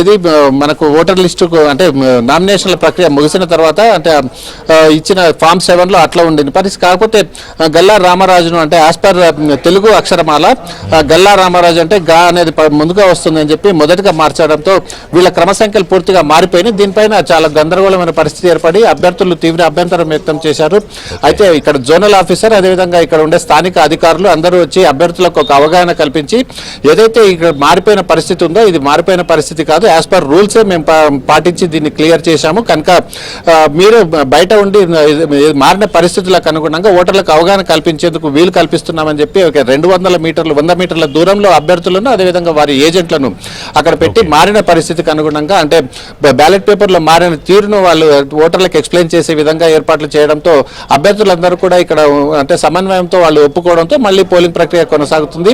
ఇది మనకు ఓటర్ లిస్టుకు అంటే నామినేషన్ల ప్రక్రియ ముగిసిన తర్వాత అంటే ఇచ్చిన ఫామ్ 7లో అట్లా ఉండింది పరిస్థితి. కాకపోతే గల్లా రామరాజును అంటే యాజ్ పర్ తెలుగు అక్షరమాల గల్లా రామరాజు అంటే గా అనేది ముందుగా వస్తుందని చెప్పి మొదటగా మార్చడంతో వీళ్ళ క్రమ సంఖ్యలు పూర్తిగా మారిపోయినాయి. దీనిపైన చాలా గందరగోళమైన పరిస్థితి ఏర్పడి అభ్యర్థులు తీవ్ర అభ్యంతరం వ్యక్తం చేశారు. అయితే ఇక్కడ జోనల్ ఆఫీసర్ అదేవిధంగా ఇక్కడ ఉండే స్థానిక అధికారులు అందరూ వచ్చి అభ్యర్థులకు ఒక అవగాహన కల్పించి ఏదైతే ఇక్కడ మారిపోయిన పరిస్థితి ఉందో ఇది మారిపోయిన పరిస్థితి కాదు, యాజ్ పర్ రూల్సే మేము పాటించి దీన్ని క్లియర్ చేశాము కనుక మీరు బయట ఉండి మారిన పరిస్థితులకు అనుగుణంగా ఓటర్లకు అవగాహన కల్పించేందుకు వీలు కల్పిస్తున్నామని చెప్పి 200 మీటర్లు 100 మీటర్ల దూరంలో అభ్యర్థులను అదేవిధంగా వారి ఏజెంట్లను అక్కడ పెట్టి మారిన పరిస్థితికి అనుగుణంగా అంటే బ్యాలెట్ పేపర్లో మారిన తీరును వాళ్ళు ఓటర్లకు ఎక్స్ప్లెయిన్ చేసే విధంగా ఏర్పాట్లు చేయడంతో అభ్యర్థులందరూ కూడా ఇక్కడ అంటే సమన్వయంతో వాళ్ళు ఒప్పుకోవడంతో మళ్ళీ పోలింగ్ ప్రక్రియ కొనసాగుతుంది.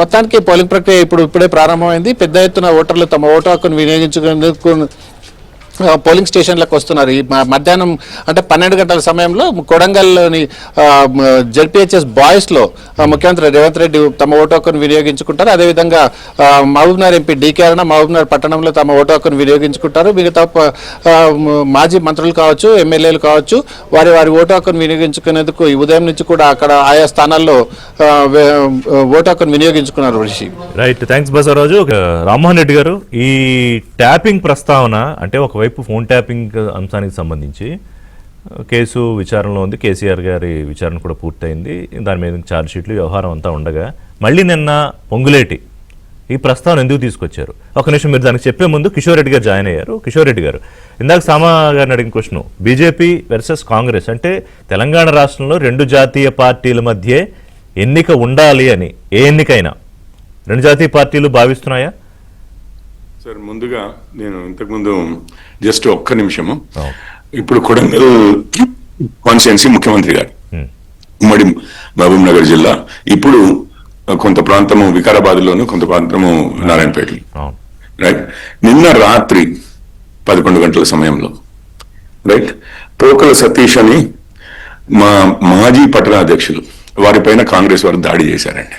మొత్తానికి పోలింగ్ ప్రక్రియ ఇప్పుడే ప్రారంభమైంది. పెద్ద ఎత్తున ఓటర్లు తమ ఓటు హక్కును వినియోగించుకునేందుకు పోలింగ్ స్టేషన్లకు వస్తున్నారు. ఈ మధ్యాహ్నం అంటే 12 గంటల సమయంలో కొడంగల్లోని జెడ్పీహెచ్ఎస్ బాయ్స్లో ముఖ్యమంత్రి రేవంత్ రెడ్డి తమ ఓటు హక్కును వినియోగించుకుంటారు. అదేవిధంగా మహబూబ్నగర్ ఎంపీ డీకే అరుణ మహబూబ్నగర్ పట్టణంలో తమ ఓటు హక్కును వినియోగించుకుంటారు. మిగతా మాజీ మంత్రులు కావచ్చు, ఎమ్మెల్యేలు కావచ్చు, వారి ఓటు హక్కును వినియోగించుకునేందుకు ఈ ఉదయం నుంచి కూడా అక్కడ ఆయా స్థానాల్లో ఓటు హక్కును వినియోగించుకున్నారు. Rishi right, thanks Basavaraju. రామ్మోహన్ రెడ్డి గారు, ఈ ట్యాపింగ్ ప్రస్తావన అంటే ఒకవైపు ఫోన్ ట్యాపింగ్ అంశానికి సంబంధించి కేసు విచారణలో ఉంది. కేసీఆర్ గారి విచారణ కూడా పూర్తయింది. దాని మీద ఛార్జ్ షీట్లు వ్యవహారం అంతా ఉండగా మళ్ళీ నిన్న పొంగులేటి ఈ ప్రస్తావన ఎందుకు తీసుకొచ్చారు? ఒక నిమిషం, మీరు దానికి చెప్పే ముందు కిషోర్ రెడ్డి గారు జాయిన్ అయ్యారు. కిషోర్ రెడ్డి గారు, ఇందాక సామా గారిని అడిగిన క్వశ్చన్, బీజేపీ వర్సెస్ కాంగ్రెస్ అంటే తెలంగాణ రాష్ట్రంలో 2 జాతీయ పార్టీల మధ్య ఎన్నిక ఉండాలి అని, ఏ ఎన్నికైనా 2 జాతీయ పార్టీలు భావిస్తున్నాయా? సార్, ముందుగా నేను ఇంతకుముందు జస్ట్ ఒక్క నిమిషము, ఇప్పుడు కొడంగల్ కాన్స్టిట్యున్సీ ముఖ్యమంత్రి గారు ఉమ్మడి మహబూబ్ నగర్ జిల్లా, ఇప్పుడు కొంత ప్రాంతము వికారాబాద్ లోను, కొంత ప్రాంతము నారాయణపేటలో, రైట్. నిన్న రాత్రి 11 గంటల సమయంలో రైట్ పోకల సతీష్ అని మా మాజీ పట్టణాధ్యక్షులు వారిపైన కాంగ్రెస్ వారు దాడి చేశారండి.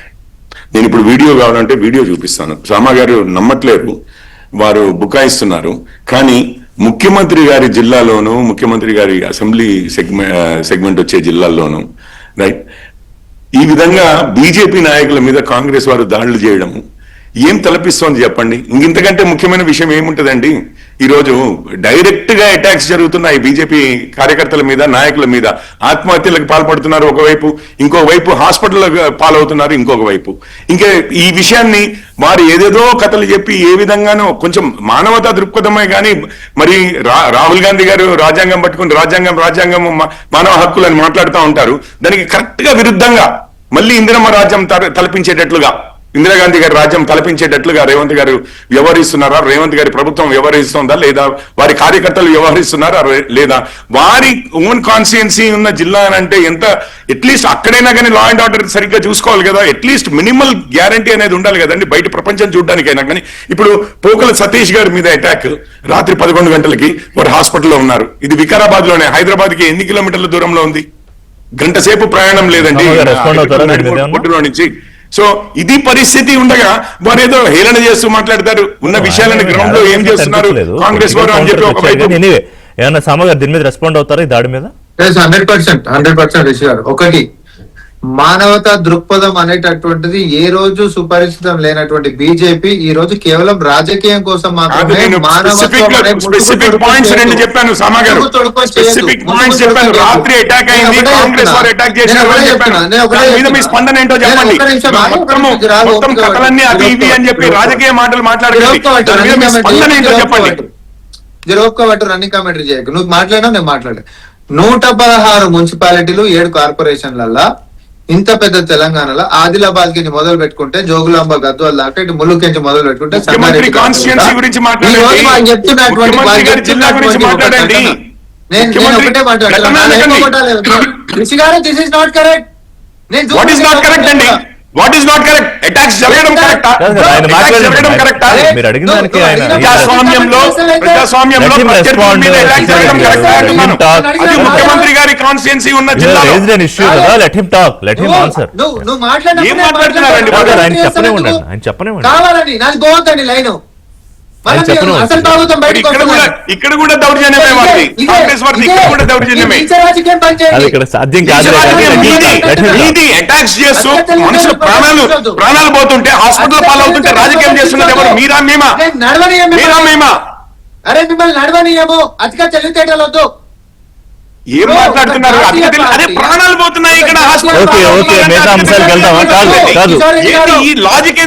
నేను ఇప్పుడు వీడియో కావాలంటే వీడియో చూపిస్తాను. సామా గారు నమ్మట్లేరు, వారు బుకాయిస్తున్నారు. కానీ ముఖ్యమంత్రి గారి జిల్లాలోను, ముఖ్యమంత్రి గారి అసెంబ్లీ సెగ్మెంట్ వచ్చే జిల్లాల్లోనూ రైట్ ఈ విధంగా బీజేపీ నాయకుల మీద కాంగ్రెస్ వారు దాడులు చేయడము ఏం తలపిస్తోంది చెప్పండి? ఇంతకంటే ముఖ్యమైన విషయం ఏముంటదండి? ఈరోజు డైరెక్ట్ గా అటాక్స్ జరుగుతున్నాయి బీజేపీ కార్యకర్తల మీద, నాయకుల మీద. ఆత్మహత్యలకు పాల్పడుతున్నారు ఒకవైపు, ఇంకొక వైపు హాస్పిటల్ పాలవుతున్నారు ఇంకొక వైపు. ఇంకా ఈ విషయాన్ని వారు ఏదేదో కథలు చెప్పి ఏ విధంగానో కొంచెం మానవతా దృక్పథమే కానీ మరి రాహుల్ గాంధీ గారు రాజ్యాంగం పట్టుకుని రాజ్యాంగం మానవ హక్కులు అని మాట్లాడుతూ ఉంటారు. దానికి కరెక్ట్ గా విరుద్ధంగా మళ్ళీ ఇందిరమ్మ రాజ్యం తలపించేటట్లుగా, ఇందిరాగాంధీ గారి రాజ్యం తలపించేటట్లుగా రేవంత్ గారు వ్యవహరిస్తున్నారా? రేవంత్ గారి ప్రభుత్వం వ్యవహరిస్తుందా లేదా? వారి కార్యకర్తలు వ్యవహరిస్తున్నారా లేదా? వారి ఓన్ కాన్స్టిట్యున్సీ ఉన్న జిల్లా అంటే ఎంత, అట్లీస్ట్ అక్కడైనా కానీ లా అండ్ ఆర్డర్ సరిగ్గా చూసుకోవాలి కదా. అట్లీస్ట్ మినిమల్ గ్యారంటీ అనేది ఉండాలి కదండి బయట ప్రపంచం చూడడానికైనా. కానీ ఇప్పుడు పోకల సతీష్ గారి మీద అటాక్ రాత్రి 11 గంటలకి వారు హాస్పిటల్లో ఉన్నారు. ఇది వికారాబాద్ లోనే, హైదరాబాద్ కి ఎన్ని కిలోమీటర్ల దూరంలో ఉంది? గంట సేపు ప్రయాణం లేదండి నుంచి. సో ఇది పరిస్థితి ఉండగా వారు ఏదో హేళన చేస్తూ మాట్లాడతారు. ఉన్న విషయాలను గ్రౌండ్ లో ఏం చేస్తున్నారు కాంగ్రెస్ వారు అని చెప్పి ఒకవైపు. ఏమన్నా సామా గారు దీని మీద రెస్పాండ్ అవుతారా ఈ దాడి మీద? 100% రిషి గారు, ఒకటి మానవతా దృక్పథం అనేటటువంటిది ఏ రోజు సుపరిచితం లేనటువంటి బీజేపీ ఈ రోజు కేవలం రాజకీయం కోసం మాత్రమే స్పెసిఫిక్ పాయింట్స్ రెండు చెప్పాను. సామా గారు స్పెసిఫిక్ పాయింట్స్ చెప్పాను. రాత్రి అటాక్ అయింది, కాంగ్రెస్ వారు అటాక్ చేశారు అని చెప్పాను. దాని మీద మీ స్పందన ఏంటో చెప్పండి. మొత్తం కథలన్నీ అది ఇవి అని చెప్పి రాజకీయ మాటలు మాట్లాడకండి. దాని మీద మీ స్పందన ఏంటో చెప్పండి. జరోక్కబట్టు రన్నింగ్ కామెంటరీ చేయకు. నువ్వు మాట్లాడినా నేను మాట్లాడా. 116 మున్సిపాలిటీలు, 7 కార్పొరేషన్లలో ఇంత పెద్ద తెలంగాణలో ఆదిలాబాద్ కి మొదలు పెట్టుకుంటే జోగులాంబ గద్వాల దాకా ఇటు ములుగు నుంచి మొదలు పెట్టుకుంటే నేను ఒకటే మాట్లాడుతున్నాను. Rishi garu, this is not correct. What is not correct అండి? What is not correct? Attacks జరగడం కరెక్టా? మీరు అడిగిన దానికి ప్రజాస్వామ్యంలో ముఖ్యమంత్రి గారి కాన్స్టిట్యున్సీ ఉన్న జిల్లా నువ్వు మాట్లాడుతున్నారండి ఆయన చెప్పనివ్వండి. కావాలని నాది బాగుందండి లైన్. ఇక్కడ కూడా దౌర్జన్యమే వారిది, కాంగ్రెస్ వారిది ఇక్కడ కూడా దౌర్జన్యమే. ఇక్కడ సాధ్యం కాదు. అటాక్స్ చేస్తూ మనుషులు ప్రాణాలు పోతుంటే, హాస్పిటల్ పాలవుతుంటే రాజకీయం చేస్తున్నది ఎవరు? మీరా మేమా? అరే మిమ్మల్ని నడవనీయము, అతిగా తెలివితేటలు వద్దు. ఏం మాట్లాడుతున్నారు? అదే ప్రాణాలు పోతున్నాయి ఇక్కడ హాస్పిటల్. ఈ లాజిక్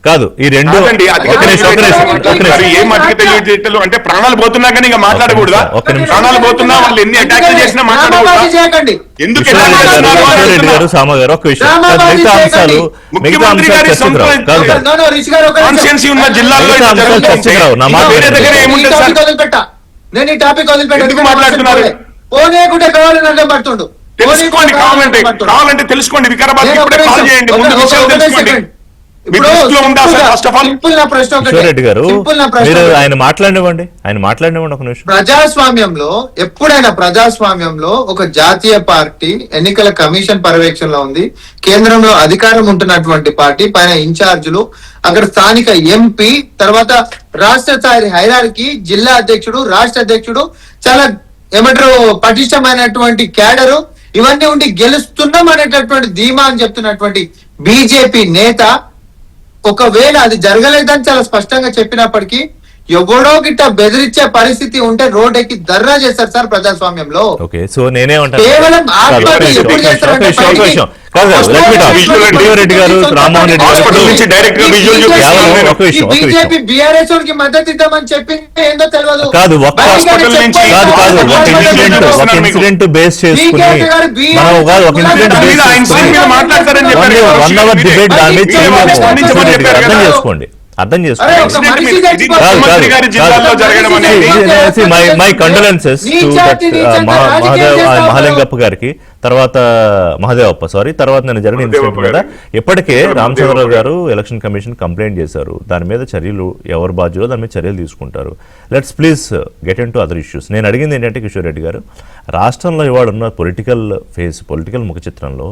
కాదు ఈ రెండు ఏం అతికి తెలియజేయటలు అంటే ప్రాణాలు పోతున్నా కానీ ఇంకా మాట్లాడకూడదా? ప్రాణాలు పోతున్నా వాళ్ళు ఎన్ని అటాక్లు చేసినా మాట్లాడకూడదా? ఎందుకు ముఖ్యమంత్రి గారి కాన్స్టిట్యున్సీ ఉన్న జిల్లాల్లో దగ్గర ఏముంటుంది? నేను ఈ టాపిక్ వదిలిపెట్టి మాట్లాడుతున్నారు. తెలుసుకోండి, కావాలంటే తెలుసుకోండి. వికారాబాద్ కాల్ చేయండి, ముందు విషయాలు తెలుసుకోండి. ఇప్పుడు దృష్టిలో ఉందా sir first of all? Simple నా ప్రశ్న ఒకటే. కిషోర్ రెడ్డి గారు సింపుల్ నా ప్రశ్న మీరు ఒకటే. ఆయన మాట్లాడివ్వండి ఒక నిమిషం. ప్రజాస్వామ్యంలో ఎప్పుడైనా ప్రజాస్వామ్యంలో ఒక జాతీయ పార్టీ ఎన్నికల కమిషన్ పర్యవేక్షణలో ఉంది, కేంద్రంలో అధికారం ఉంటున్నటువంటి పార్టీ పైన ఇన్ఛార్జులు, అక్కడ స్థానిక ఎంపీ, తర్వాత రాష్ట్ర స్థాయి హైరార్కీ, జిల్లా అధ్యక్షుడు, రాష్ట్ర అధ్యక్షుడు, చాలా ఏమంటారు పటిష్టమైనటువంటి క్యాడరు, ఇవన్నీ ఉండి గెలుస్తున్నాం అనేటటువంటి ధీమా అని చెప్తున్నటువంటి బీజేపీ నేత ఒకవేళ అది జరగలేదని చాలా స్పష్టంగా చెప్పినప్పటికీ ఎవడో గిట్ట బెదిరించే పరిస్థితి ఉంటే రోడ్ ఎక్కి ధర్నా చేస్తారు సార్ ప్రజాస్వామ్యంలో. ఓకే, సో నేనేమంటాను, కేవలం ఆత్మహత్య ఎప్పుడు చేస్తారంటే పైకి రెడ్డి గారు, రామ్మోహన్ రెడ్డి హాస్పిటల్ నుంచి డైరెక్ట్ గా విజువల్ చూపిస్తారు. బీజేపీ బీఆర్ఎస్ వాళ్ళకి మద్దతు ఇద్దామని చెప్పి ఏందో తెలియదు. కాదు, ఒక హాస్పిటల్ నుంచి ఒక ఇన్సిడెంట్ బేస్ చేసుకుని మనం ఒక ఇన్సిడెంట్ బేస్ చేసుకుని మాట్లాడతారని 1 hour డిబేట్ దాని మీద చేయలేదు. అర్థం చేసుకోండి. మై కండోలెన్సెస్ మహాలింగప్ప గారికి, తర్వాత మహాదేవప్ప తర్వాత నేను జరిగిన ఇన్సిడెంట్ మీద ఇప్పటికే రామచంద్రరావు గారు ఎలక్షన్ కమిషన్ కంప్లైంట్ చేశారు. దాని మీద చర్యలు ఎవరు బాధ్యులో దాని మీద చర్యలు తీసుకుంటారు. Let's please get in to other issues. నేను అడిగింది ఏంటంటే కిషోర్ రెడ్డి గారు, రాష్ట్రంలో ఇవాళ ఉన్న పొలిటికల్ ముఖ చిత్రంలో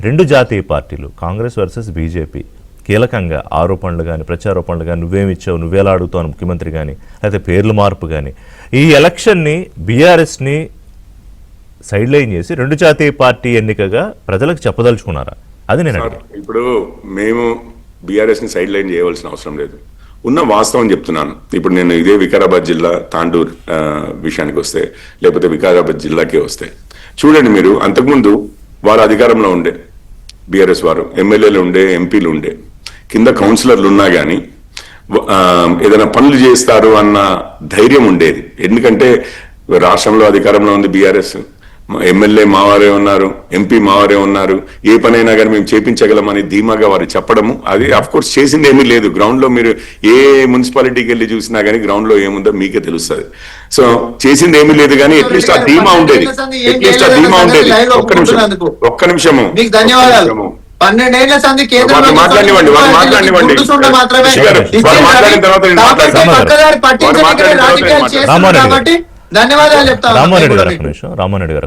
2 జాతీయ పార్టీలు కాంగ్రెస్ వర్సెస్ బీజేపీ కీలకంగా ఆరోపణలు కానీ ప్రత్యారోపణలు కానీ, నువ్వేమిచ్చావు, నువ్వేలా అడుగుతావు ముఖ్యమంత్రి కానీ, లేకపోతే పేర్ల మార్పు కానీ, ఈ ఎలక్షన్ని బీఆర్ఎస్ని సైడ్ లైన్ చేసి 2 జాతీయ పార్టీ ఎన్నికగా ప్రజలకు చెప్పదలుచుకున్నారా? అది నేను ఇప్పుడు మేము బీఆర్ఎస్ ని సైడ్ లైన్ చేయవలసిన అవసరం లేదు. ఉన్న వాస్తవం చెప్తున్నాను. ఇప్పుడు నేను ఇదే వికారాబాద్ జిల్లా తాండూర్ విషయానికి వస్తే, లేకపోతే వికారాబాద్ జిల్లాకే వస్తే చూడండి, మీరు అంతకుముందు వారు అధికారంలో ఉండే బీఆర్ఎస్ వారు, ఎమ్మెల్యేలు ఉండే, ఎంపీలు ఉండే, కింద కౌన్సిలర్లు ఉన్నా కానీ ఏదైనా పనులు చేస్తారు అన్న ధైర్యం ఉండేది. ఎందుకంటే రాష్ట్రంలో అధికారంలో ఉంది బీఆర్ఎస్, ఎమ్మెల్యే మావారే ఉన్నారు, ఎంపీ మావారే ఉన్నారు, ఏ పనైనా కానీ మేము చేపించగలమని ధీమాగా వారు చెప్పడము. అది అఫ్ కోర్స్ చేసింది ఏమీ లేదు. గ్రౌండ్ లో మీరు ఏ మున్సిపాలిటీకి వెళ్ళి చూసినా కానీ గ్రౌండ్ లో ఏముందో మీకే తెలుస్తుంది. సో చేసింది ఏమీ లేదు కానీ అట్లీస్ట్ ఆ ధీమా ఉండేది. ఒక్క నిమిషము మాట్లాడినివ్వండి. మాట్లాడిన తర్వాత ధన్యవాదాలు చెప్తాను. రామ్మోహన్ రెడ్డి గారు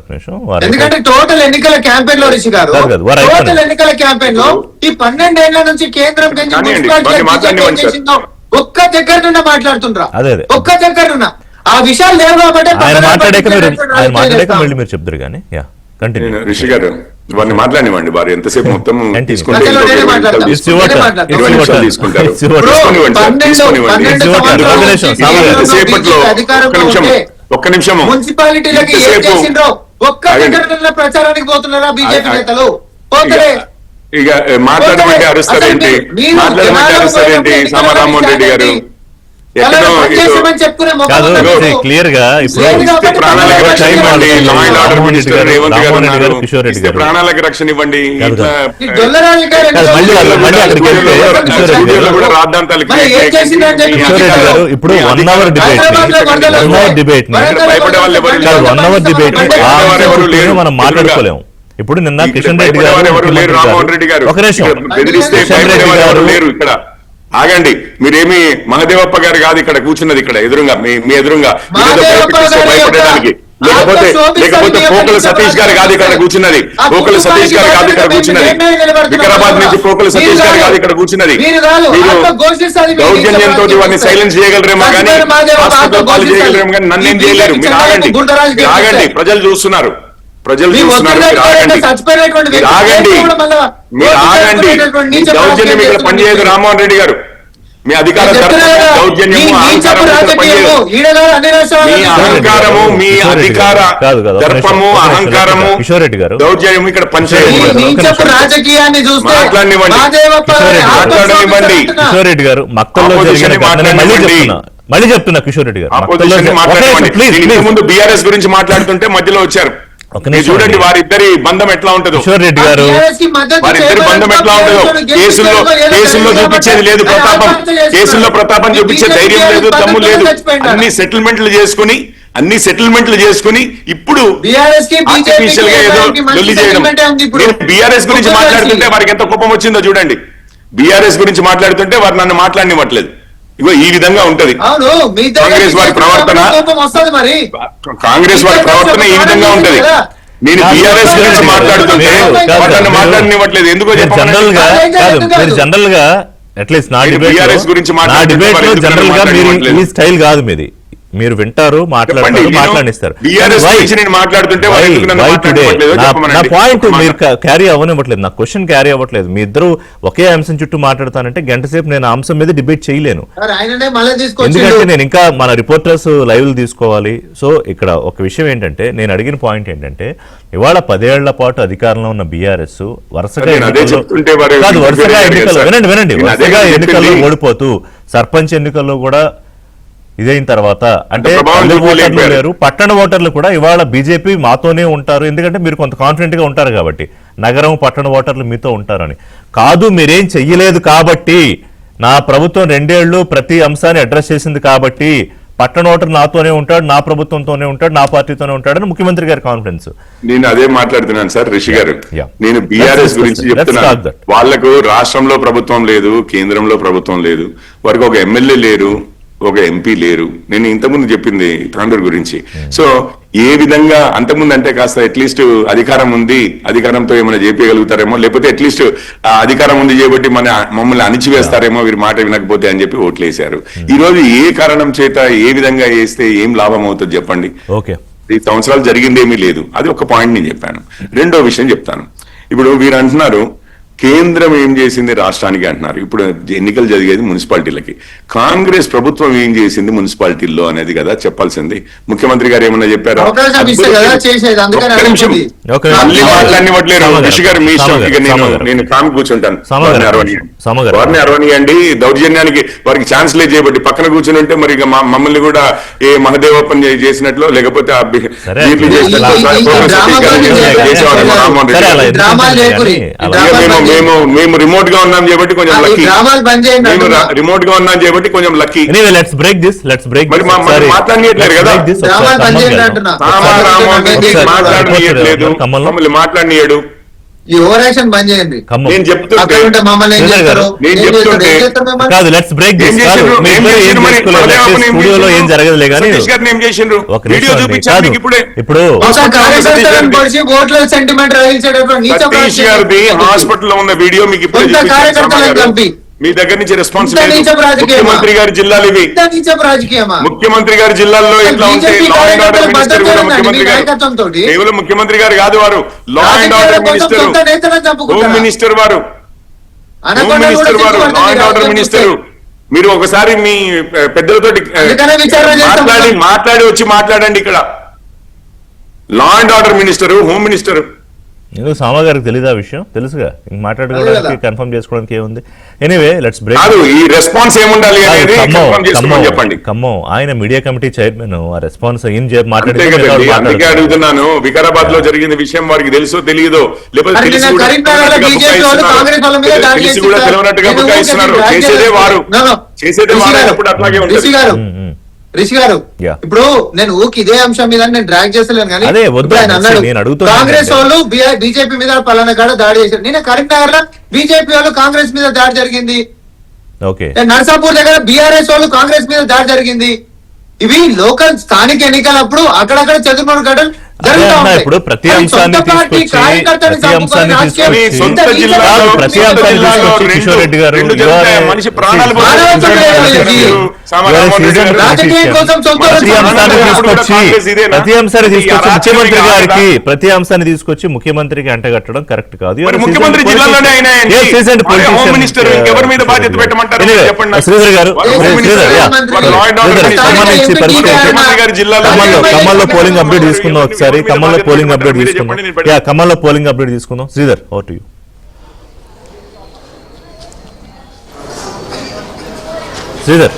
ఒక నిమిషం. ఎందుకంటే టోటల్ ఎన్నికల క్యాంపెయిన్ లో రిషి గారు, టోటల్ ఎన్నికల క్యాంపెయిన్ లో ఈ 12 ఏళ్ల నుంచి కేంద్రం ఒక్క దగ్గర నుండి మాట్లాడుతుండ్రా, ఒక్క దగ్గర ఉన్న ఆ విషయాలు లేవు కాబట్టి ఆయన మాట్లాడాక మళ్ళీ మీరు చెప్తారు కానీ రిషి గారు వారిని మాట్లాడివ్వండి. వారు ఎంతసేపు మొత్తం ఒక్క నిమిషము మున్సిపాలిటీలకి ఏం చేసిండ్రో ఒక్క దగ్గర ప్రచారానికి పోతున్నారా బీజేపీ నేతలు? ఇక మాట్లాడమంటే అరుస్తారేంటి, మాట్లాడమంటే అరుస్తారేంటి? రామ్మోహన్ రెడ్డి గారు క్లియర్ గా ప్రాణాలకు రక్షణ ఇవ్వండి. ఇప్పుడు 1 hour డిబేట్ మనం మాట్లాడుకోలేము. ఇప్పుడు నిన్న కిషన్ రెడ్డి గారు ఒక నిమిషం ఇక్కడ ఆగండి. మీరేమి మహదేవప్ప గారు కాదు ఇక్కడ కూర్చున్నది, ఇక్కడ ఎదురుగా మీ ఎదురుగా భయపడడానికి. లేకపోతే పోకల సతీష్ గారు కాదు ఇక్కడ కూర్చున్నది, పోకల సతీష్ గారు కాదు ఇక్కడ కూర్చున్నది, వికారాబాద్ నుంచి పోకల సతీష్ గారు కాదు ఇక్కడ కూర్చున్నది. మీరు దౌర్జన్యంతో ఇవన్నీ సైలెన్స్ చేయగలరేమో కానీ, హాస్పిటల్ పాలు చేయగలరేమో కానీ నన్నేం చేయలేరు. మీరు ఆగండి, ప్రజలు చూస్తున్నారు, దౌర్జన్యం ఇక్కడ పనిచేయదు. రామ్మోహన్ రెడ్డి గారు, మీ అధికారం దౌర్జన్యము, అహంకారము, మీ అధికార దర్పము, అహంకారము, దౌర్జన్యము ఇక్కడ పనిచేయదు. మాట్లాడనివ్వండి. కిషోర్ రెడ్డి గారు మక్కల్లో మళ్ళీ చెప్తున్నా కిషోర్ రెడ్డి గారు ముందు బీఆర్ఎస్ గురించి మాట్లాడుతుంటే మధ్యలో వచ్చారు. చూడండి వారిద్దరి బంధం ఎట్లా ఉంటుందో, కిషోర్ రెడ్డి గారు వారిద్దరి బంధం ఎట్లా ఉంటుందో. కేసుల్లో చూపించేది లేదు ప్రతాపం, కేసుల్లో ప్రతాపం చూపించే ధైర్యం లేదు, దమ్ము లేదు. అన్ని సెటిల్మెంట్లు చేసుకుని ఇప్పుడు ఆర్టిఫిషియల్ గా ఏదో లొల్లి చేయడం. నేను బీఆర్ఎస్ గురించి మాట్లాడుతుంటే వారికి ఎంత కోపం వచ్చిందో చూడండి. బీఆర్ఎస్ గురించి మాట్లాడుతుంటే వారు నన్ను మాట్లాడనివ్వట్లేదు. ఇగో ఈ విధంగా ఉంటది అవును మీ దగ్గర కాంగ్రెస్ వారి ప్రవర్తన. కోపం వస్తది మరి. కాంగ్రెస్ వారి ప్రవర్తన ఈ విధంగా ఉంటది. నేను బీఆర్ఎస్ గురించి మాట్లాడుతుంటే వారు నన్ను మాట్లాడనివ్వట్లేదు. ఎందుకో జనరల్ గా కాదు, మీరు జనరల్ గా అట్లీస్ట్ నా డిబేట్ జనరల్ గా మీరు ఈ స్టైల్ కాదు మీది. మీరు వింటారు, మాట్లాడతారు, మాట్లాడిస్తారు. నా పాయింట్ మీరు క్యారీ అవ్వనివ్వట్లేదు, నా క్వశ్చన్ క్యారీ అవ్వట్లేదు. మీ ఇద్దరు ఒకే అంశం చుట్టూ మాట్లాడతానంటే గంట సేపు నేను ఆ అంశం మీద డిబేట్ చేయలేను. ఎందుకంటే నేను ఇంకా మన రిపోర్టర్స్ లైవ్లు తీసుకోవాలి. సో ఇక్కడ ఒక విషయం ఏంటంటే, నేను అడిగిన పాయింట్ ఏంటంటే, ఇవాళ 10 ఏళ్ల పాటు అధికారంలో ఉన్న బీఆర్ఎస్ వరుసగా వరుసగా ఎన్నికల్లో ఓడిపోతూ సర్పంచ్ ఎన్నికల్లో కూడా ఇదైన తర్వాత అంటే పల్లె ఓటర్లు లేరు, పట్టణ ఓటర్లు కూడా ఇవాళ బీజేపీ మాతోనే ఉంటారు. ఎందుకంటే మీరు కొంత కాన్ఫిడెంట్ గా ఉంటారు కాబట్టి, నగరం పట్టణ ఓటర్లు మీతో ఉంటారని కాదు. మీరేం చెయ్యలేదు కాబట్టి, నా ప్రభుత్వం 2 ఏళ్లు ప్రతి అంశాన్ని అడ్రస్ చేసింది కాబట్టి పట్టణ ఓటర్ నాతోనే ఉంటాడు, నా ప్రభుత్వంతోనే ఉంటాడు, నా పార్టీతోనే ఉంటాడని ముఖ్యమంత్రి గారి కాన్ఫిడెన్స్. నేను అదే మాట్లాడుతున్నాను సార్ రిషి గారు. నేను బీఆర్ఎస్ గురించి చెప్తున్నాను. వాళ్లకు రాష్ట్రంలో ప్రభుత్వం లేదు, కేంద్రంలో ప్రభుత్వం లేదు, వారికి ఒక ఎమ్మెల్యే లేరు, ఒక ఎంపీ లేరు. నేను ఇంతకుముందు చెప్పింది తాండూరు గురించి. సో ఏ విధంగా అంతకుముందు అంటే కాస్త అట్లీస్ట్ అధికారం ఉంది, అధికారంతో ఏమైనా చేపించగలుగుతారేమో, లేకపోతే అట్లీస్ట్ అధికారం ఉంది చేయబట్టి మమ్మల్ని అణిచివేస్తారేమో వీరి మాట వినకపోతే అని చెప్పి ఓట్లేశారు. ఈ రోజు ఏ కారణం చేత ఏ విధంగా వేస్తే ఏం లాభం అవుతుంది చెప్పండి? ఓకే, 3 సంవత్సరాలు జరిగిందేమీ లేదు. అది ఒక పాయింట్ నేను చెప్పాను. రెండో విషయం చెప్తాను. ఇప్పుడు వీరు అంటున్నారు కేంద్రం ఏం చేసింది రాష్ట్రానికి అంటున్నారు. ఇప్పుడు ఎన్నికలు జరిగేది మున్సిపాలిటీలకి. కాంగ్రెస్ ప్రభుత్వం ఏం చేసింది మున్సిపాలిటీల్లో అనేది కదా చెప్పాల్సింది. ముఖ్యమంత్రి గారు ఏమన్నా చెప్పారు? మళ్ళీ మాట్లాడినట్లేరు. ఋషి గారు మీ ఇష్టం. నేను కామి కూర్చుంటాను. వారిని అరవనియండి. దౌర్జన్యానికి వారికి ఛాన్స్ లేదు చేయబట్టి పక్కన కూర్చుని ఉంటే మరి మమ్మల్ని కూడా ఏ మహదేవప్పన్ చేసినట్లు, లేకపోతే మేము రిమోట్ గా ఉన్నాం చేయబట్టి కొంచెం లక్కీ. రిమోట్ గా ఉన్నాం చేయబట్టి కొంచెం లక్కీ. మాట్లాడలేదు కదా, మాట్లాడనీయట్లేదు, మమ్మల్ని మాట్లాడనీయడు. ఈ ఓవరాక్షన్ బంద్ చేయండి. నేను చెప్తుంటే ఏం జరగదులే కానీ వీడియో చూపించాను ఇప్పుడే. ఇప్పుడు సతీష్ గారిది హాస్పిటల్లో ఉన్న వీడియో మీకు ఇప్పుడే మీ దగ్గర నుంచి రెస్పాన్స్ లేదు. ముఖ్యమంత్రి గారి జిల్లాలు ఇవి. ముఖ్యమంత్రి గారి జిల్లాల్లో ఎట్లా ఉంటే లా అండ్ ఆర్డర్ మినిస్టర్ కూడా ముఖ్యమంత్రి గారు, కేవలం ముఖ్యమంత్రి గారు కాదు, వారు law and order minister, home minister వారు, హోమ్ మినిస్టర్ వారు, లా అండ్ ఆర్డర్ మినిస్టర్. మీరు ఒకసారి మీ పెద్దలతోటి మాట్లాడి వచ్చి మాట్లాడండి. ఇక్కడ law and order minister, home minister. ఎందుకు సామా గారికి తెలీదా విషయం? తెలుసుగా, ఇంక మాట్లాడుకోవడానికి కన్ఫర్మ్ చేసుకోవడానికి ఏముంది. Anyway let's break. ఈ రెస్పాన్స్ ఏముండాలి అనేది చెప్పండి. ఖమ్మం ఆయన మీడియా కమిటీ చైర్మన్, ఆ రెస్పాన్స్ ఏం అందుకే అడుగుతున్నాను. వికారాబాద్ లో జరిగిన విషయం వారికి తెలుసో తెలియదో, లేకపోతే తెలిసి కూడా తెలియనట్టుగా బుకాయిస్తున్నారు. చేసేదే వారు, చేసేదే వారు. అట్లాగే ఉంటుంది. రిషి గారు, ఇప్పుడు నేను ఇదే అంశం మీద నేను డ్రాగ్ చేస్తలేను కానీ కాంగ్రెస్ వాళ్ళు బీజేపీ మీద పలానా కాడ దాడి చేశారు. నేను కరీంనగర్ లో బీజేపీ వాళ్ళు కాంగ్రెస్ మీద దాడి జరిగింది. నర్సాపూర్ దగ్గర బీఆర్ఎస్ వాళ్ళు కాంగ్రెస్ మీద దాడి జరిగింది. ఇవి లోకల్ స్థానిక ఎన్నికలప్పుడు అక్కడక్కడ చంద్రబాబు గడలు ఇప్పుడు ప్రతి అంశాన్ని తీసుకొచ్చి కిషోర్ రెడ్డి గారు ప్రతి అంశాన్ని తీసుకొచ్చి ముఖ్యమంత్రికి అంటగట్టడం కరెక్ట్ కాదు. శ్రీధర్ గారు, ఖమ్మంలో పోలింగ్ అప్డేట్ తీసుకుందాం ఒకసారి. ఖమ్మంలో పోలింగ్ అప్డేట్ తీసుకుందాం. ఖమ్మంలో పోలింగ్ అప్డేట్ తీసుకుందాం. Sridhar, over to you. Sridhar.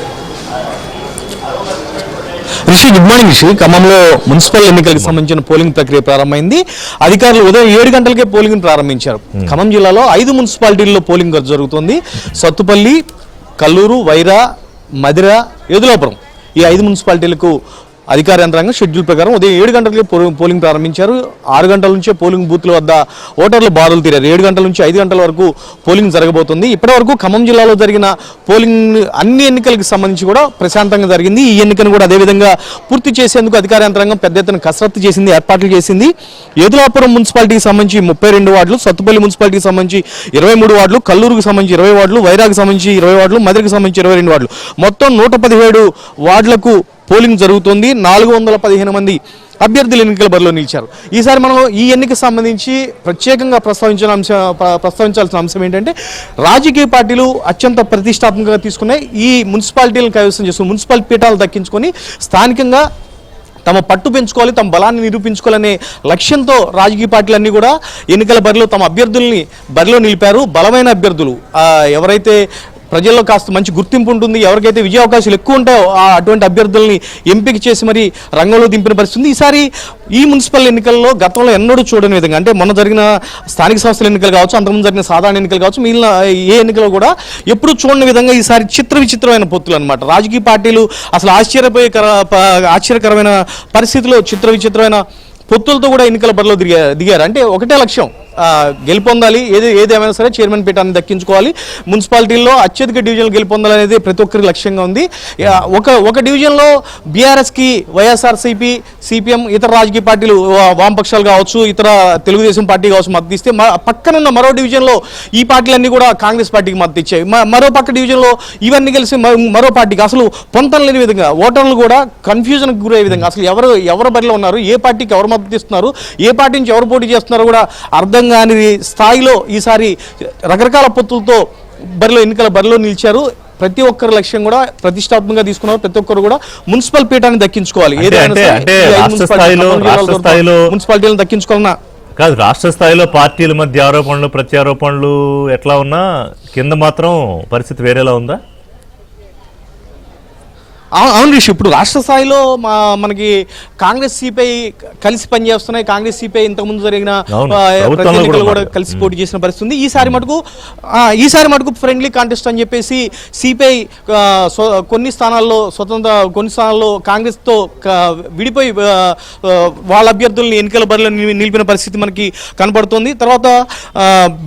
Rishi, good morning Rishi. ఖమ్మంలో మున్సిపల్ ఎన్నికలకు సంబంధించిన పోలింగ్ ప్రక్రియ ప్రారంభమైంది. అధికారులు ఉదయం 7 గంటలకే పోలింగ్ ప్రారంభించారు. ఖమ్మం జిల్లాలో 5 మున్సిపాలిటీల్లో పోలింగ్ జరుగుతోంది. సత్తుపల్లి, కల్లూరు, వైరా, మదిర, ఎదులాపురం ఈ 5 మున్సిపాలిటీలకు అధికార యంత్రాంగం షెడ్యూల్ ప్రకారం ఉదయం 7 గంటలకే పోలింగ్ ప్రారంభించారు. 6 గంటల నుంచే పోలింగ్ బూత్ల వద్ద ఓటర్లు బారులు తీరారు. 7 గంటల నుంచి 5 గంటల వరకు పోలింగ్ జరగబోతుంది. ఇప్పటివరకు ఖమ్మం జిల్లాలో జరిగిన పోలింగ్ అన్ని ఎన్నికలకు సంబంధించి కూడా ప్రశాంతంగా జరిగింది. ఈ ఎన్నికను కూడా అదేవిధంగా పూర్తి చేసేందుకు అధికార యంత్రాంగం పెద్ద ఎత్తున కసరత్తు చేసింది, ఏర్పాట్లు చేసింది. ఏదులాపురం మున్సిపాలిటీకి సంబంధించి 32 వార్డులు, సత్తుపల్లి మున్సిపాలిటీకి సంబంధించి 23 వార్డులు, కల్లూరుకు సంబంధించి 20 వార్డులు, వైరాగ్కి సంబంధించి 20 వార్డులు, మదిరికి సంబంధించి 22 వార్డులు, మొత్తం 117 వార్డులకు పోలింగ్ జరుగుతుంది. 415 మంది అభ్యర్థులు ఎన్నికల బరిలో నిలిచారు. ఈసారి మనం ఈ ఎన్నికకు సంబంధించి ప్రత్యేకంగా ప్రస్తావించాల్సిన అంశం ఏంటంటే రాజకీయ పార్టీలు అత్యంత ప్రతిష్టాత్మకంగా తీసుకునే ఈ మున్సిపాలిటీలను కైవసం చేసుకుని మున్సిపల్ పీఠాలు దక్కించుకొని స్థానికంగా తమ పట్టు పెంచుకోవాలి, తమ బలాన్ని నిరూపించుకోవాలనే లక్ష్యంతో రాజకీయ పార్టీలన్నీ కూడా ఎన్నికల బరిలో తమ అభ్యర్థుల్ని బరిలో నిలిపారు. బలమైన అభ్యర్థులు ఎవరైతే ప్రజల్లో కాస్త మంచి గుర్తింపు ఉంటుంది, ఎవరికైతే విజయ అవకాశాలు ఎక్కువ ఉంటాయో అటువంటి అభ్యర్థుల్ని ఎంపిక చేసి మరి రంగంలో దింపిన పరిస్థితుంది. ఈసారి ఈ మున్సిపల్ ఎన్నికల్లో గతంలో ఎన్నడూ చూడని విధంగా, అంటే మొన్న జరిగిన స్థానిక సంస్థల ఎన్నికలు కావచ్చు, అంతకుముందు జరిగిన సాధారణ ఎన్నికలు కావచ్చు, మిగిలిన ఏ ఎన్నికలు కూడా ఎప్పుడు చూడని విధంగా ఈసారి విచిత్రమైన పొత్తులు అనమాట. రాజకీయ పార్టీలు అసలు ఆశ్చర్యకరమైన పరిస్థితుల్లో విచిత్రమైన పొత్తులతో కూడా ఎన్నికల బరిలో దిగారు. అంటే ఒకటే లక్ష్యం, గెలుపొందాలి, ఏదేమైనా సరే చైర్మన్ పీఠాన్ని దక్కించుకోవాలి, మున్సిపాలిటీల్లో అత్యధిక డివిజన్లు గెలుపొందాలి అనేది ప్రతి ఒక్కరి లక్ష్యంగా ఉంది. ఒక డివిజన్లో బీఆర్ఎస్కి, వైఎస్ఆర్సీపీ, సిపిఎం, ఇతర రాజకీయ పార్టీలు, వామపక్షాలు కావచ్చు, ఇతర తెలుగుదేశం పార్టీ కావచ్చు మద్దతు ఇస్తే, పక్కనున్న మరో డివిజన్లో ఈ పార్టీలన్నీ కూడా కాంగ్రెస్ పార్టీకి మద్దతు ఇచ్చాయి. మరో పక్క డివిజన్లో ఇవన్నీ కలిసి మరో పార్టీకి అసలు పొంతం లేని విధంగా, ఓటర్లు కూడా కన్ఫ్యూజన్కి గురయ్యే విధంగా, అసలు ఎవరు బరిలో ఉన్నారు, ఏ పార్టీకి ఎవరు మద్దతు ఇస్తున్నారు, ఏ పార్టీ నుంచి ఎవరు పోటీ చేస్తున్నారో కూడా అర్థం కాని స్థాయిలో ఈసారి రకరకాల పొత్తులతో ఎన్నికల బరిలో నిలిచారు. ప్రతి ఒక్కరి లక్ష్యం కూడా ప్రతిష్టాత్మకంగా తీసుకున్నారు. ప్రతి ఒక్కరు కూడా మున్సిపల్ పీఠాన్ని దక్కించుకోవాలి, మున్సిపాలిటీలను దక్కించుకోవాలన్నా కాదు. రాష్ట్ర స్థాయిలో పార్టీల మధ్య ఆరోపణలు ప్రత్యారోపణలు ఎట్లా ఉన్నా కింద మాత్రం పరిస్థితి వేరేలా ఉందా? అవును రిషి, ఇప్పుడు రాష్ట్ర స్థాయిలో మనకి కాంగ్రెస్ సిపిఐ కలిసి పనిచేస్తున్నాయి. కాంగ్రెస్ సిపిఐ ఇంతకుముందు జరిగిన ప్రతి ఎన్నికలు కూడా కలిసి పోటీ చేసిన పరిస్థితి ఉంది. ఈసారి మటుకు ఫ్రెండ్లీ కాంటెస్ట్ అని చెప్పేసి సిపిఐ కొన్ని స్థానాల్లో కాంగ్రెస్తో విడిపోయి వాళ్ళ అభ్యర్థుల్ని ఎన్నికల బరిలో నిలిపిన పరిస్థితి మనకి కనబడుతుంది. తర్వాత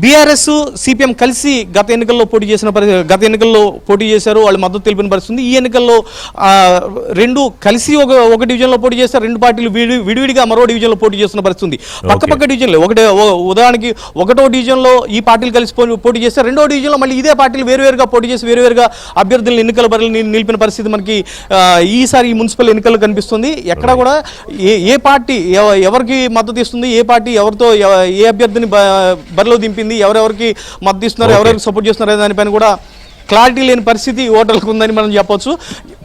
బీఆర్ఎస్, సిపిఎం కలిసి గత ఎన్నికల్లో పోటీ చేశారు, వాళ్ళు మద్దతు తెలిపిన పరిస్థితి. ఈ ఎన్నికల్లో రెండు కలిసి ఒక డివిజన్లో పోటీ చేస్తారు, రెండు పార్టీలు విడివిడిగా మరో డివిజన్లో పోటీ చేస్తున్న పరిస్థితి. పక్క డివిజన్లో ఉదాహరణకి ఒకటో డివిజన్లో ఈ పార్టీలు కలిసి పోటీ చేస్తే, రెండో డివిజన్లో మళ్ళీ ఇదే పార్టీలు వేరువేరుగా పోటీ చేసి వేరువేరుగా అభ్యర్థులను ఎన్నికల బరిలో నిలిపిన పరిస్థితి మనకి ఈసారి ఈ మున్సిపల్ ఎన్నికల్లో కనిపిస్తుంది. ఎక్కడ కూడా ఏ పార్టీ ఎవరికి మద్దతు ఇస్తుంది, ఏ పార్టీ ఎవరితో ఏ అభ్యర్థిని బరిలో దింపింది, ఎవరెవరికి మద్దతు ఇస్తున్నారు, ఎవరెవరికి సపోర్ట్ చేస్తున్నారు దానిపైన కూడా క్లారిటీ లేని పరిస్థితి ఓటర్లకు ఉందని మనం చెప్పొచ్చు.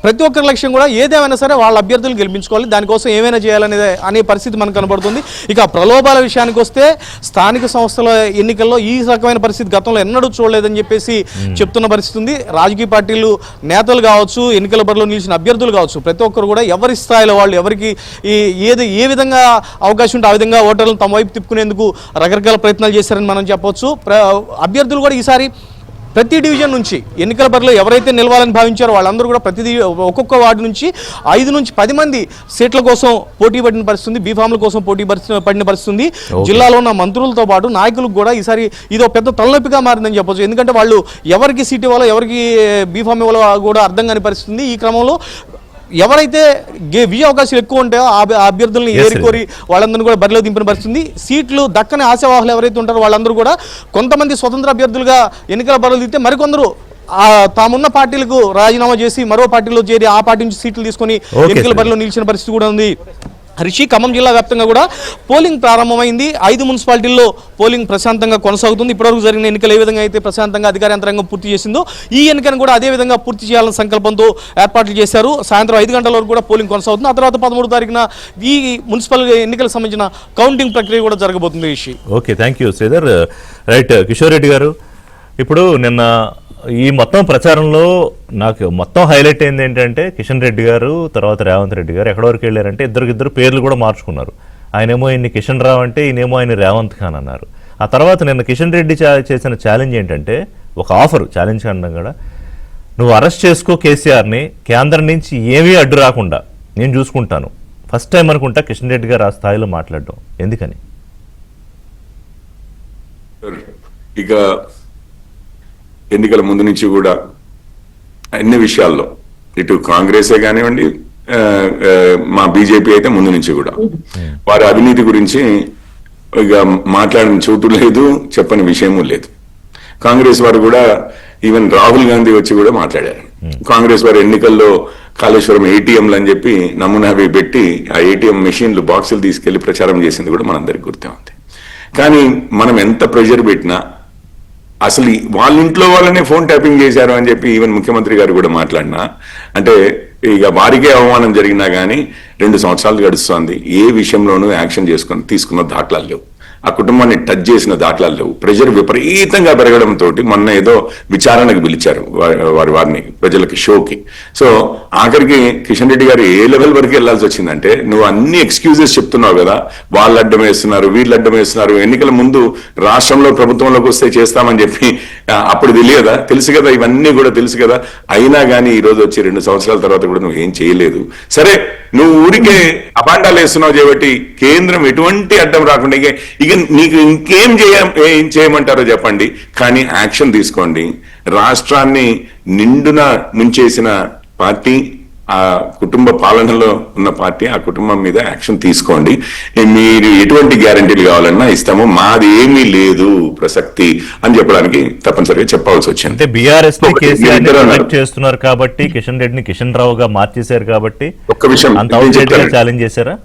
ప్రతి ఒక్కరి లక్ష్యం కూడా ఏదేమైనా సరే వాళ్ళ అభ్యర్థులు గెలిపించుకోవాలి, దానికోసం ఏమైనా చేయాలనే పరిస్థితి మనకు కనబడుతుంది. ఇక ప్రలోభాల విషయానికి వస్తే, స్థానిక సంస్థల ఎన్నికల్లో ఈ రకమైన పరిస్థితి గతంలో ఎన్నడూ చూడలేదని చెప్పేసి చెప్తున్న పరిస్థితి ఉంది. రాజకీయ పార్టీలు నేతలు కావచ్చు, ఎన్నికల బరిలో నిలిచిన అభ్యర్థులు కావచ్చు, ప్రతి ఒక్కరు కూడా ఎవరి స్థాయిలో వాళ్ళు ఎవరికి ఏ విధంగా అవకాశం ఉంటే ఆ విధంగా ఓటర్లను తమ వైపు తిప్పుకునేందుకు రకరకాల ప్రయత్నాలు చేశారని మనం చెప్పొచ్చు. అభ్యర్థులు కూడా ఈసారి ప్రతి డివిజన్ నుంచి ఎన్నికల బరిలో ఎవరైతే నిలవాలని భావించారో వాళ్ళందరూ కూడా ఒక్కొక్క వార్డు నుంచి 5 నుంచి 10 మంది సీట్ల కోసం పోటీ పడిన పరిస్థితుంది, బీఫామ్ల కోసం పోటీ పడిన పరిస్థితుంది. జిల్లాలో ఉన్న మంత్రులతో పాటు నాయకులకు కూడా ఈసారి ఇదో పెద్ద తలనొప్పిగా మారిందని చెప్పొచ్చు. ఎందుకంటే వాళ్ళు ఎవరికి సీట్ ఇవ్వాలో, ఎవరికి బీఫామ్ ఇవ్వాలో కూడా అర్థం కాని పరిస్థితుంది. ఈ క్రమంలో ఎవరైతే విజయ అవకాశాలు ఎక్కువ ఉంటాయో ఆ అభ్యర్థుల్ని ఏరికోరి వాళ్ళందరూ కూడా బరిలో దింపిన పరిస్థితుంది. సీట్లు దక్కని ఆశావాహులు ఎవరైతే ఉంటారో వాళ్ళందరూ కూడా కొంతమంది స్వతంత్ర అభ్యర్థులుగా ఎన్నికల బరిలో దిగితే, మరికొందరు తామున్న పార్టీలకు రాజీనామా చేసి మరో పార్టీలో చేరి ఆ పార్టీ నుంచి సీట్లు తీసుకొని ఎన్నికల బరిలో నిలిచిన పరిస్థితి కూడా ఉంది. రిషి, ఖమ్మం జిల్లా వ్యాప్తంగా కూడా పోలింగ్ ప్రారంభమైంది. 5 మున్సిపాలిటీల్లో పోలింగ్ ప్రశాంతంగా కొనసాగుతుంది. ఇప్పటివరకు జరిగిన ఎన్నికలు ఏ విధంగా అయితే ప్రశాంతంగా అధికార యంత్రాంగం పూర్తి చేసిందో, ఈ ఎన్నికను కూడా అదే విధంగా పూర్తి చేయాలన్న సంకల్పంతో ఏర్పాట్లు చేశారు. సాయంత్రం 5 గంటల వరకు కూడా పోలింగ్ కొనసాగుతుంది. ఆ తర్వాత 13వ తారీఖున ఈ మున్సిపల్ ఎన్నికలకు సంబంధించిన కౌంటింగ్ ప్రక్రియ కూడా జరగబోతుంది. Rishi, okay, thank you Sridhar. Right, Kishore Reddy గారు, ఇప్పుడు నిన్న ఈ మొత్తం ప్రచారంలో నాకు మొత్తం హైలైట్ అయింది ఏంటంటే, కిషన్ రెడ్డి గారు తర్వాత రేవంత్ రెడ్డి గారు ఎక్కడి వరకు వెళ్ళారంటే ఇద్దరు పేర్లు కూడా మార్చుకున్నారు. ఆయనేమో ఈయన్ని కిషన్ రావు అంటే ఈయనేమో ఆయన రేవంత్ ఖాన్ అన్నారు. ఆ తర్వాత నిన్న కిషన్ రెడ్డి చేసిన ఛాలెంజ్ ఏంటంటే, ఒక ఆఫర్, ఛాలెంజ్ అనడం కూడా, నువ్వు అరెస్ట్ చేసుకో కేసీఆర్ని, కేంద్రం నుంచి ఏమీ అడ్డు రాకుండా నేను చూసుకుంటాను. ఫస్ట్ టైం అనుకుంటా కిషన్ రెడ్డి గారు ఆ స్థాయిలో మాట్లాడడం ఎందుకని? ఇక ఎన్నికల ముందు నుంచి కూడా అన్ని విషయాల్లో ఇటు కాంగ్రెసే కానివ్వండి, మా బీజేపీ అయితే ముందు నుంచి కూడా వారి అవినీతి గురించి ఇక మాట్లాడిన చోటు లేదు, చెప్పని విషయము లేదు. కాంగ్రెస్ వారు కూడా ఈవెన్ రాహుల్ గాంధీ వచ్చి కూడా మాట్లాడారు. కాంగ్రెస్ వారు ఎన్నికల్లో కాళేశ్వరం ఏటీఎంలు అని చెప్పి నమూనా అవి పెట్టి ఆ ఏటీఎం మెషిన్లు బాక్సులు తీసుకెళ్లి ప్రచారం చేసింది కూడా మనందరికి గుర్తే ఉంది. కానీ మనం ఎంత ప్రెషర్ పెట్టినా అసలు వాళ్ళ ఇంట్లో వాళ్ళనే ఫోన్ ట్యాపింగ్ చేశారు అని చెప్పి ఈవెన్ ముఖ్యమంత్రి గారు కూడా మాట్లాడినా, అంటే ఇక వారికే అవమానం జరిగినా కానీ 2 సంవత్సరాలు గడుస్తోంది, ఏ విషయంలోనూ యాక్షన్ తీసుకున్న దాఖలాలు లేవు. ఆ కుటుంబాన్ని టచ్ చేసిన దాఖలాలు లేవు. ప్రెషర్ విపరీతంగా పెరగడంతో మొన్న ఏదో విచారణకు పిలిచారు వారిని ప్రజలకి, షోకి. సో ఆఖరికి కిషన్ రెడ్డి గారు ఏ లెవెల్ వరకు వెళ్లాల్సి వచ్చిందంటే, నువ్వు అన్ని ఎక్స్క్యూజెస్ చెప్తున్నావు కదా, వాళ్ళు అడ్డం వేస్తున్నారు, వీళ్ళు అడ్డం వేస్తున్నారు, ఎన్నికల ముందు రాష్ట్రంలో ప్రభుత్వంలోకి వస్తే చేస్తామని చెప్పి అప్పుడు తెలియదా? తెలుసు కదా, ఇవన్నీ కూడా తెలుసు కదా. అయినా కానీ ఈ రోజు వచ్చి 2 సంవత్సరాల తర్వాత కూడా నువ్వు ఏం చేయలేదు. సరే, నువ్వు ఊరికే అపాండాలు వేస్తున్నావు కాబట్టి కేంద్రం ఎటువంటి అడ్డం రాకుండా ఇక నీకు ఇంకేం చేయమంటారో చెప్పండి, కానీ యాక్షన్ తీసుకోండి. రాష్ట్రాన్ని నిండున ముంచేసిన పార్టీ, ఆ కుటుంబ పాలనలో ఉన్న పార్టీ, ఆ కుటుంబం మీద యాక్షన్ తీసుకోండి. మీరు ఎటువంటి గ్యారంటీలు కావాలన్నా ఇస్తాము, మాది ఏమీ లేదు ప్రసక్తి అని చెప్పడానికి తప్పనిసరిగా చెప్పాల్సి వచ్చింది. అంటే బీఆర్ఎస్ చేస్తున్నారు కాబట్టి, కిషన్ రెడ్డిని కిషన్ రావుగా మార్చేశారు కాబట్టి ఒక్క విషయం ఛాలెంజ్ చేశారా?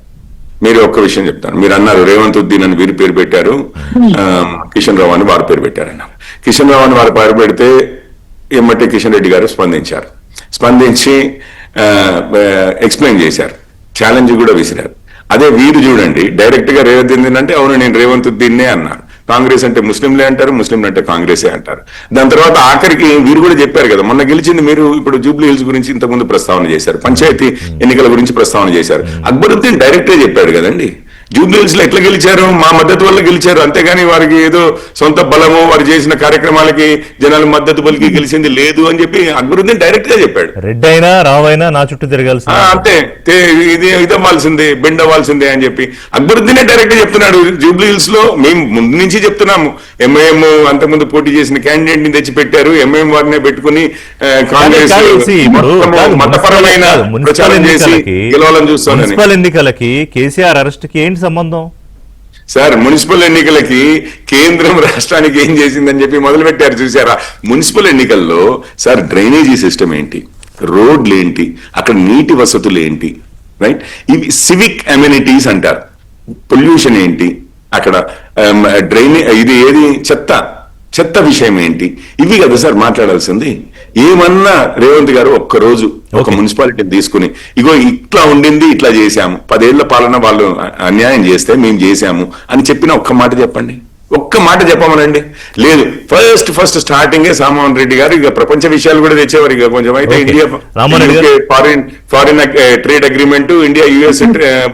మీరు ఒక్క విషయం చెప్తాను. మీరు అన్నారు రేవంత్ ఉద్దీన్ అని వీరి పేరు పెట్టారు, కిషన్ రావు అని వారి పేరు పెట్టారు అన్నారు. కిషన్ రావు అని వారి పేరు పెడితే ఏమంటే కిషన్ రెడ్డి గారు స్పందించి ఎక్స్ప్లెయిన్ చేశారు, ఛాలెంజ్ కూడా విసిరారు. అదే వీరు చూడండి, డైరెక్ట్ గా రేవంత్ ఉద్దీన్ అంటే అవును నేను రేవంత్ ఉద్దీన్నే అన్నారు. కాంగ్రెస్ అంటే ముస్లింలే అంటారు, ముస్లింలు అంటే కాంగ్రెసే అంటారు. దాని తర్వాత ఆఖరికి వీరు కూడా చెప్పారు కదా, మొన్న గెలిచింది మీరు, ఇప్పుడు జూబ్లీ హిల్స్ గురించి ఇంతకుముందు ప్రస్తావన చేశారు, పంచాయతీ ఎన్నికల గురించి ప్రస్తావన చేశారు. అక్బరుద్దీన్ డైరెక్ట్ గా చెప్పాడు కదండి, జూబ్లీ హిల్స్ లో ఎట్లా గెలిచారు, మా మద్దతు వల్ల గెలిచారు, అంతేగాని వారికి ఏదో సొంత బలము వారు చేసిన కార్యక్రమాలకి జనాల మద్దతు పలికి గెలిచింది లేదు అని చెప్పి అక్బరుద్దీన్ డైరెక్ట్ గా చెప్పాడు. రెడ్డి అయినా రావైనా నా చుట్టూ తిరగాల్సి అంతే, ఇదవ్వాల్సిందే, బెండ్ అవ్వాల్సిందే అని చెప్పి అక్బరుద్దీనే డైరెక్ట్ గా చెప్తున్నాడు. జూబ్లీ హిల్స్ లో మేము ముందు నుంచి చెప్తున్నాము, ఎంఐఎం అంతకుముందు పోటీ చేసిన క్యాండిడేట్ ని తెచ్చి పెట్టారు, ఎంఐఎం వారినే పెట్టుకుని కాంగ్రెస్ మతపరమైన ప్రచారం చేసి గెలవాలని చూస్తాను. మున్సిపల్ ఎన్నికలకి కేసీఆర్ అరెస్ట్ కి ఏంటి సంబంధం? సార్, మున్సిపల్ ఎన్నికలకి కేంద్రం రాష్ట్రానికి ఏం చేసిందని చెప్పి మొదలు పెట్టారు చూసారా. మున్సిపల్ ఎన్నికల్లో సార్ డ్రైనేజీ సిస్టమ్ ఏంటి, రోడ్లు ఏంటి, అక్కడ నీటి వసతులు ఏంటి, రైట్, ఇవి సివిక్ అమ్యూనిటీస్ అంటారు. పొల్యూషన్ ఏంటి, అక్కడ ఇది ఏది చెత్త విషయం ఏంటి, ఇవి కదా సార్ మాట్లాడాల్సింది. ఏమన్నా రేవంత్ గారు ఒక్కరోజు ఒక మున్సిపాలిటీని తీసుకుని ఇగో ఇట్లా ఉండింది, ఇట్లా చేశాము, 10 ఏళ్ల పాలన వాళ్ళు అన్యాయం చేస్తే మేము చేశాము అని చెప్పిన ఒక్క మాట చెప్పండి, ఒక్క మాట చెప్పమనండి. లేదు, ఫస్ట్ స్టార్టింగే సామోహన్ రెడ్డి గారు ఇక ప్రపంచ విషయాలు కూడా తెచ్చేవారు. ఇక కొంచెం అయితే India foreign trade agreement, India US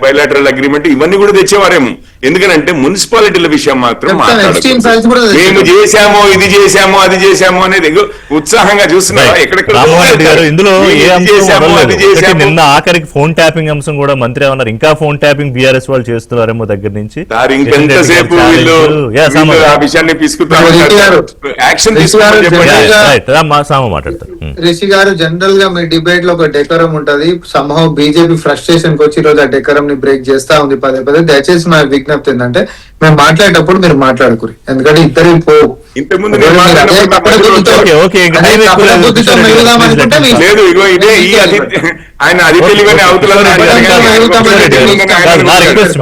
bilateral agreement ఇవన్నీ కూడా తెచ్చేవారేమో. ఎందుకంటే మున్సిపాలిటీల విషయం మాత్రం మేము చేశామో, ఇది చేశామో, అది చేశామో అనేది ఉత్సాహంగా చూస్తున్నారా ఎక్కడెక్కడ. నిన్న ఆఖరికి ఫోన్ ట్యాపింగ్ అంశం కూడా మంత్రి అన్నారు, ఇంకా ఫోన్ ట్యాపింగ్ బీఆర్ఎస్ వాళ్ళు చేస్తున్నారేమో దగ్గర నుంచి. ఇంకెంతసేపు ఆ విషయాన్ని యాక్షన్ మాట్లాడతారు. రిషి గారు, జనరల్ గా మీ డిబేట్ లో ఒక డెకరం ఉంటది, సంహౌ బీజేపీ ఫ్రస్ట్రేషన్ కి వచ్చి ఈ రోజు ఆ డెకరం ని బ్రేక్ చేస్తా ఉంది పదే. దయచేసి మా విజ్ఞప్తి ఏంటంటే మేము మాట్లాడేటప్పుడు మీరు మాట్లాడుకురి, ఎందుకంటే ఇద్దరు పోవు. ఇంతకుముందు ఆయన అది తెలివని అవతల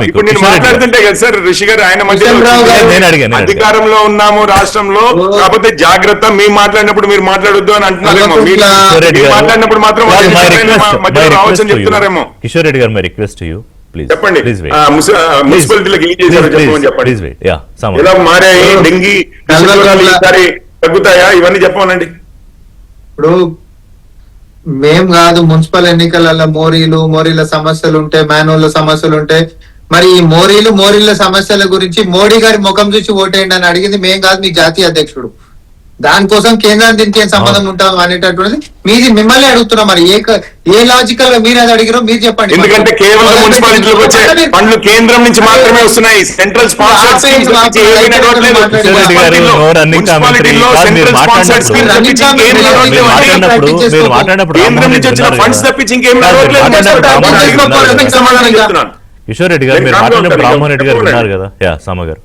ఇప్పుడు నేను మాట్లాడుతుంటే కదా సార్ రిషి గారు, ఆయన మధ్య అధికారంలో ఉన్నాము రాష్ట్రంలో, కాకపోతే జాగ్రత్త, మేము మాట్లాడినప్పుడు మీరు మాట్లాడొద్దు అని అంటున్నారేమో, మీరు మాట్లాడినప్పుడు మాత్రం రావచ్చని చెప్తున్నారేమో. కిషోర్ రెడ్డి గారు, మై రిక్వెస్ట్ యూ చెప్పండి, మున్సిపాలిటీలకు ఏం చేశారో చెప్పమని చెప్పండి. ఎలా మారాయి, డెంగీ ఈసారి తగ్గుతాయా, ఇవన్నీ చెప్పమనండి. ఇప్పుడు మేం కాదు, మున్సిపల్ ఎన్నికలలో మోరీల సమస్యలు ఉంటాయి, మాన్యువల్ సమస్యలు ఉంటాయి. మరి ఈ మోరీల సమస్యల గురించి మోడీ గారి ముఖం చూసి ఓటేయండి అని అడిగింది మేం కాదు, మీ జాతీయ అధ్యక్షుడు. దానికోసం కేంద్రానికి దీనికి ఏం సంబంధం ఉంటాం అనేటటువంటిది మీది మిమ్మల్ని అడుగుతున్నాం. మరి ఏ లాజికల్ గా మీరు అది అడిగిరో మీరు చెప్పండి. ఎందుకంటే కేవలం మున్సిపాలిటీలకు వచ్చే ఫండ్లు కేంద్రం నుంచి మాత్రమే వస్తున్నాయి. సెంట్రల్ స్పాన్సర్డ్ స్కీమ్స్ నుంచి ఏమీ నడవట్లేదు. కేంద్రం నుంచి వచ్చిన ఫండ్స్ తప్పించి ఇంకేం నడవట్లేదు. సమాధానం చెప్తున్నాను. కిషోర్ రెడ్డి గారు మీరు మాట్లాడినప్పుడు రామ్మోహన్ రెడ్డి గారు విన్నారు కదా. సామ గారు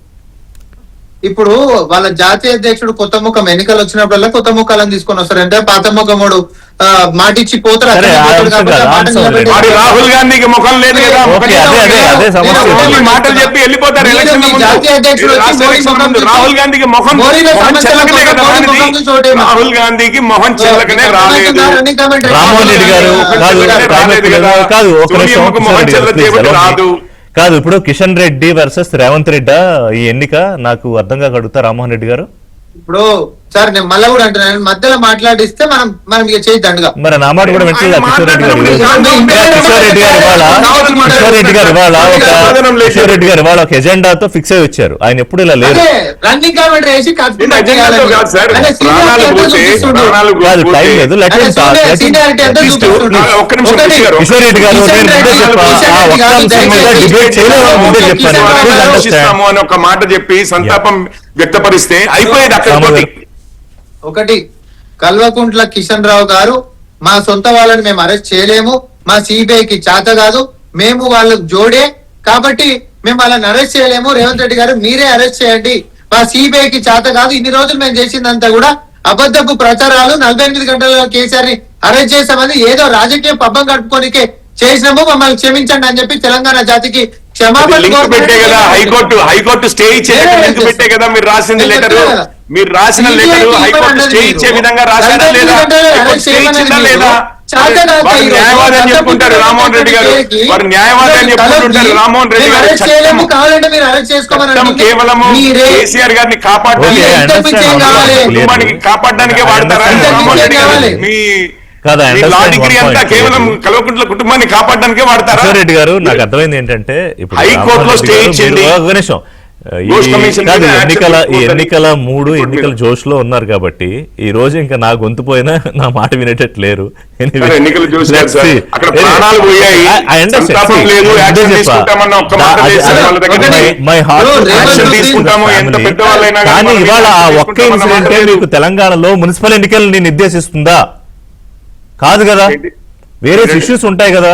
ఇప్పుడు వాళ్ళ జాతీయ అధ్యక్షుడు కొత్త ముఖం ఎన్నికలు వచ్చినప్పుడల్లా కొత్త ముఖాలను తీసుకొని వస్తారు. అంటే పాత ముఖముడు మాటిచ్చి పోతారు. మరి రాహుల్ గాంధీకి ముఖం లేదు కదా. మాటలు చెప్పి వెళ్ళిపోతారు. జాతీయ అధ్యక్షుడు రాహుల్ గాంధీకి మొహం చెల్లకనే కదా. రాహుల్ గాంధీకి మొహం చెల్లకనే రాలేదు. రామ్మోహన్ రెడ్డి గారు మొహం చెల్ల రాదు. కాదు, ఇప్పుడు కిషన్ రెడ్డి వర్సెస్ రేవంత్ రెడ్డి ఈ ఎన్నిక నాకు అర్థం కాక అడుగుతా రామ్మోహన్ రెడ్డి గారు. ఇప్పుడు సార్ నేను మళ్ళీ కూడా అంటున్నాను, మధ్యలో మాట్లాడిస్తే మనం ఇక చేయి దండగా. మరి నా మాట కూడా వింటలేదు కిషోర్ రెడ్డి గారు. కిషోర్ రెడ్డి గారు ఇవాళ ఒక ఎజెండాతో ఫిక్స్ అయి వచ్చారు. ఆయన ఎప్పుడు ఇలా లేరు. రన్నింగ్ కామెంట్ వేసి కాదు, టైం లేదు. కిషోర్ రెడ్డి గారు అని ఒక మాట చెప్పి సంతాపం వ్యక్తపరిస్తే అయిపోయేది అక్కడ. ఒకటి, కల్వకుంట్ల కిషన్ రావు గారు మా సొంత వాళ్ళని మేము అరెస్ట్ చేయలేము, మా సిబిఐకి చేత కాదు, మేము వాళ్ళకు జోడే కాబట్టి మేము వాళ్ళని అరెస్ట్ చేయలేము, రేవంత్ రెడ్డి గారు మీరే అరెస్ట్ చేయండి, మా సిబిఐకి చేత కాదు, ఇన్ని రోజులు మేము చేసిందంతా కూడా అబద్ధపు ప్రచారాలు, 48 గంటలలో కేసీఆర్ ని అరెస్ట్ చేసామని ఏదో రాజకీయ పబ్బం గడుపుకోనికే చేసినాము, మమ్మల్ని క్షమించండి అని చెప్పి తెలంగాణ జాతికి క్షమాపణ పెట్టే కదా. హైకోర్టు స్టే ఇచ్చే లింక్ పెట్టే కదా మీరు రాసింది లెటర్. మీరు రాసిన లెటర్ హైకోర్టు స్టే ఇచ్చే విధంగా రాశారా లేదా? స్టే ఇచ్చిందా లేదా? వారు న్యాయవాది అని చెప్పుకుంటారు రామ్మోహన్ రెడ్డి గారు. వారు న్యాయవాది అని చెప్పుకుంటారు రామ్మోహన్ రెడ్డి గారు. చట్టం కేవలము కేసీఆర్ గారిని కాపాడడానికి కాపాడడానికే వాడతారా రామ్మోహన్ రెడ్డి గారు? మీ లా డిగ్రీ అంతా కేవలం కల్వకుంట్ల కుటుంబాన్ని కాపాడడానికే వాడతారా? కిషోర్ రెడ్డి గారు నాకు అర్థమైంది ఏంటంటే ఇప్పుడు హైకోర్టులో స్టే ఇచ్చింది. ఎన్నికల 3 ఎన్నికల జోష్ లో ఉన్నారు కాబట్టి ఈ రోజు ఇంకా నా గొంతు పోయినా నా మాట వినేటట్లేరు. ఎన్నికల జోష్ అక్కడ ప్రాణాలు పోయాయి. కానీ ఇవాళ ఆ ఒక్క ఇన్సిడెంటే మీకు తెలంగాణలో మున్సిపల్ ఎన్నికల్ని నిర్దేశిస్తుందా? కాదు కదా, వేరే ఇష్యూస్ ఉంటాయి కదా.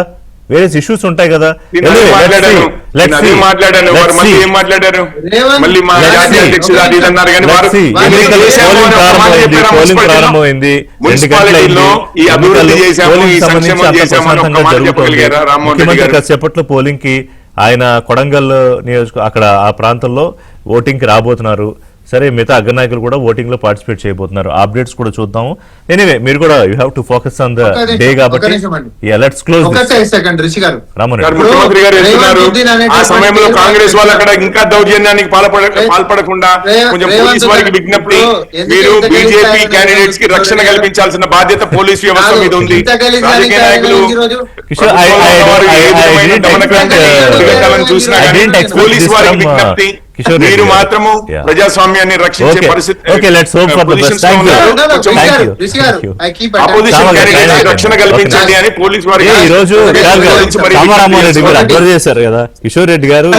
ప్రారంభమైంది, ముఖ్యమంత్రి కాసేపట్లో పోలింగ్ కి ఆయన కొడంగల్ అక్కడ ఆ ప్రాంతంలో ఓటింగ్ కి రాబోతున్నారు. సరే, మిగతా అగ్రనాయకులు కూడా ఓటింగ్ లో పార్టిసిపేట్ చేయబోతున్నారు. అప్డేట్స్ కూడా చూద్దాము. ఎనీవే మీరు కూడా you have to focus on the day కాబట్టి లెట్స్ క్లోజ్. ముఖ్యమంత్రి గారు వెళ్తున్నారు. ఆ సమయంలో కాంగ్రెస్ వాళ్ళు అక్కడ ఇంకా దౌర్జన్యానికి పాల్పడకుండా కొంచెం పోలీసు వారికి విజ్ఞప్తి, మీరు బీజేపీ క్యాండిడేట్స్ కి రక్షణ కల్పించాల్సిన బాధ్యత పోలీస్ వ్యవస్థ మీద ఉంది. రాజకీయ నాయకులు చూసినా పోలీసు వారికి విజ్ఞప్తి, మీరు మాత్రము ప్రజాస్వామ్యాన్ని రక్షించే పరిస్థితి రక్షణ కల్పించండి అని పోలీసు వారికి అడ్వైజ్ చేశారు కదా. కిషోర్ రెడ్డి గారు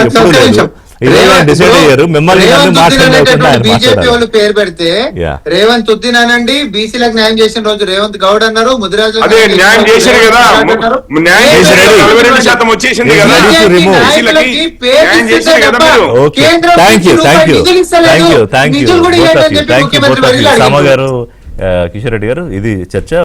డిసైడ్ అయ్యారు మిమ్మల్ని బీజేపీ వాళ్ళు పేరు పెడితే రేవంత్ ఉద్దీన్ అనండి, బీసీలకు న్యాయం చేసిన రోజు రేవంత్ గౌడ్ అన్నారు, ముదిరాజు న్యాయం చేశారు కదా, న్యాయం 42% వచ్చేసింది కదా. కిషోర్ రెడ్డి గారు ఇది చర్చ.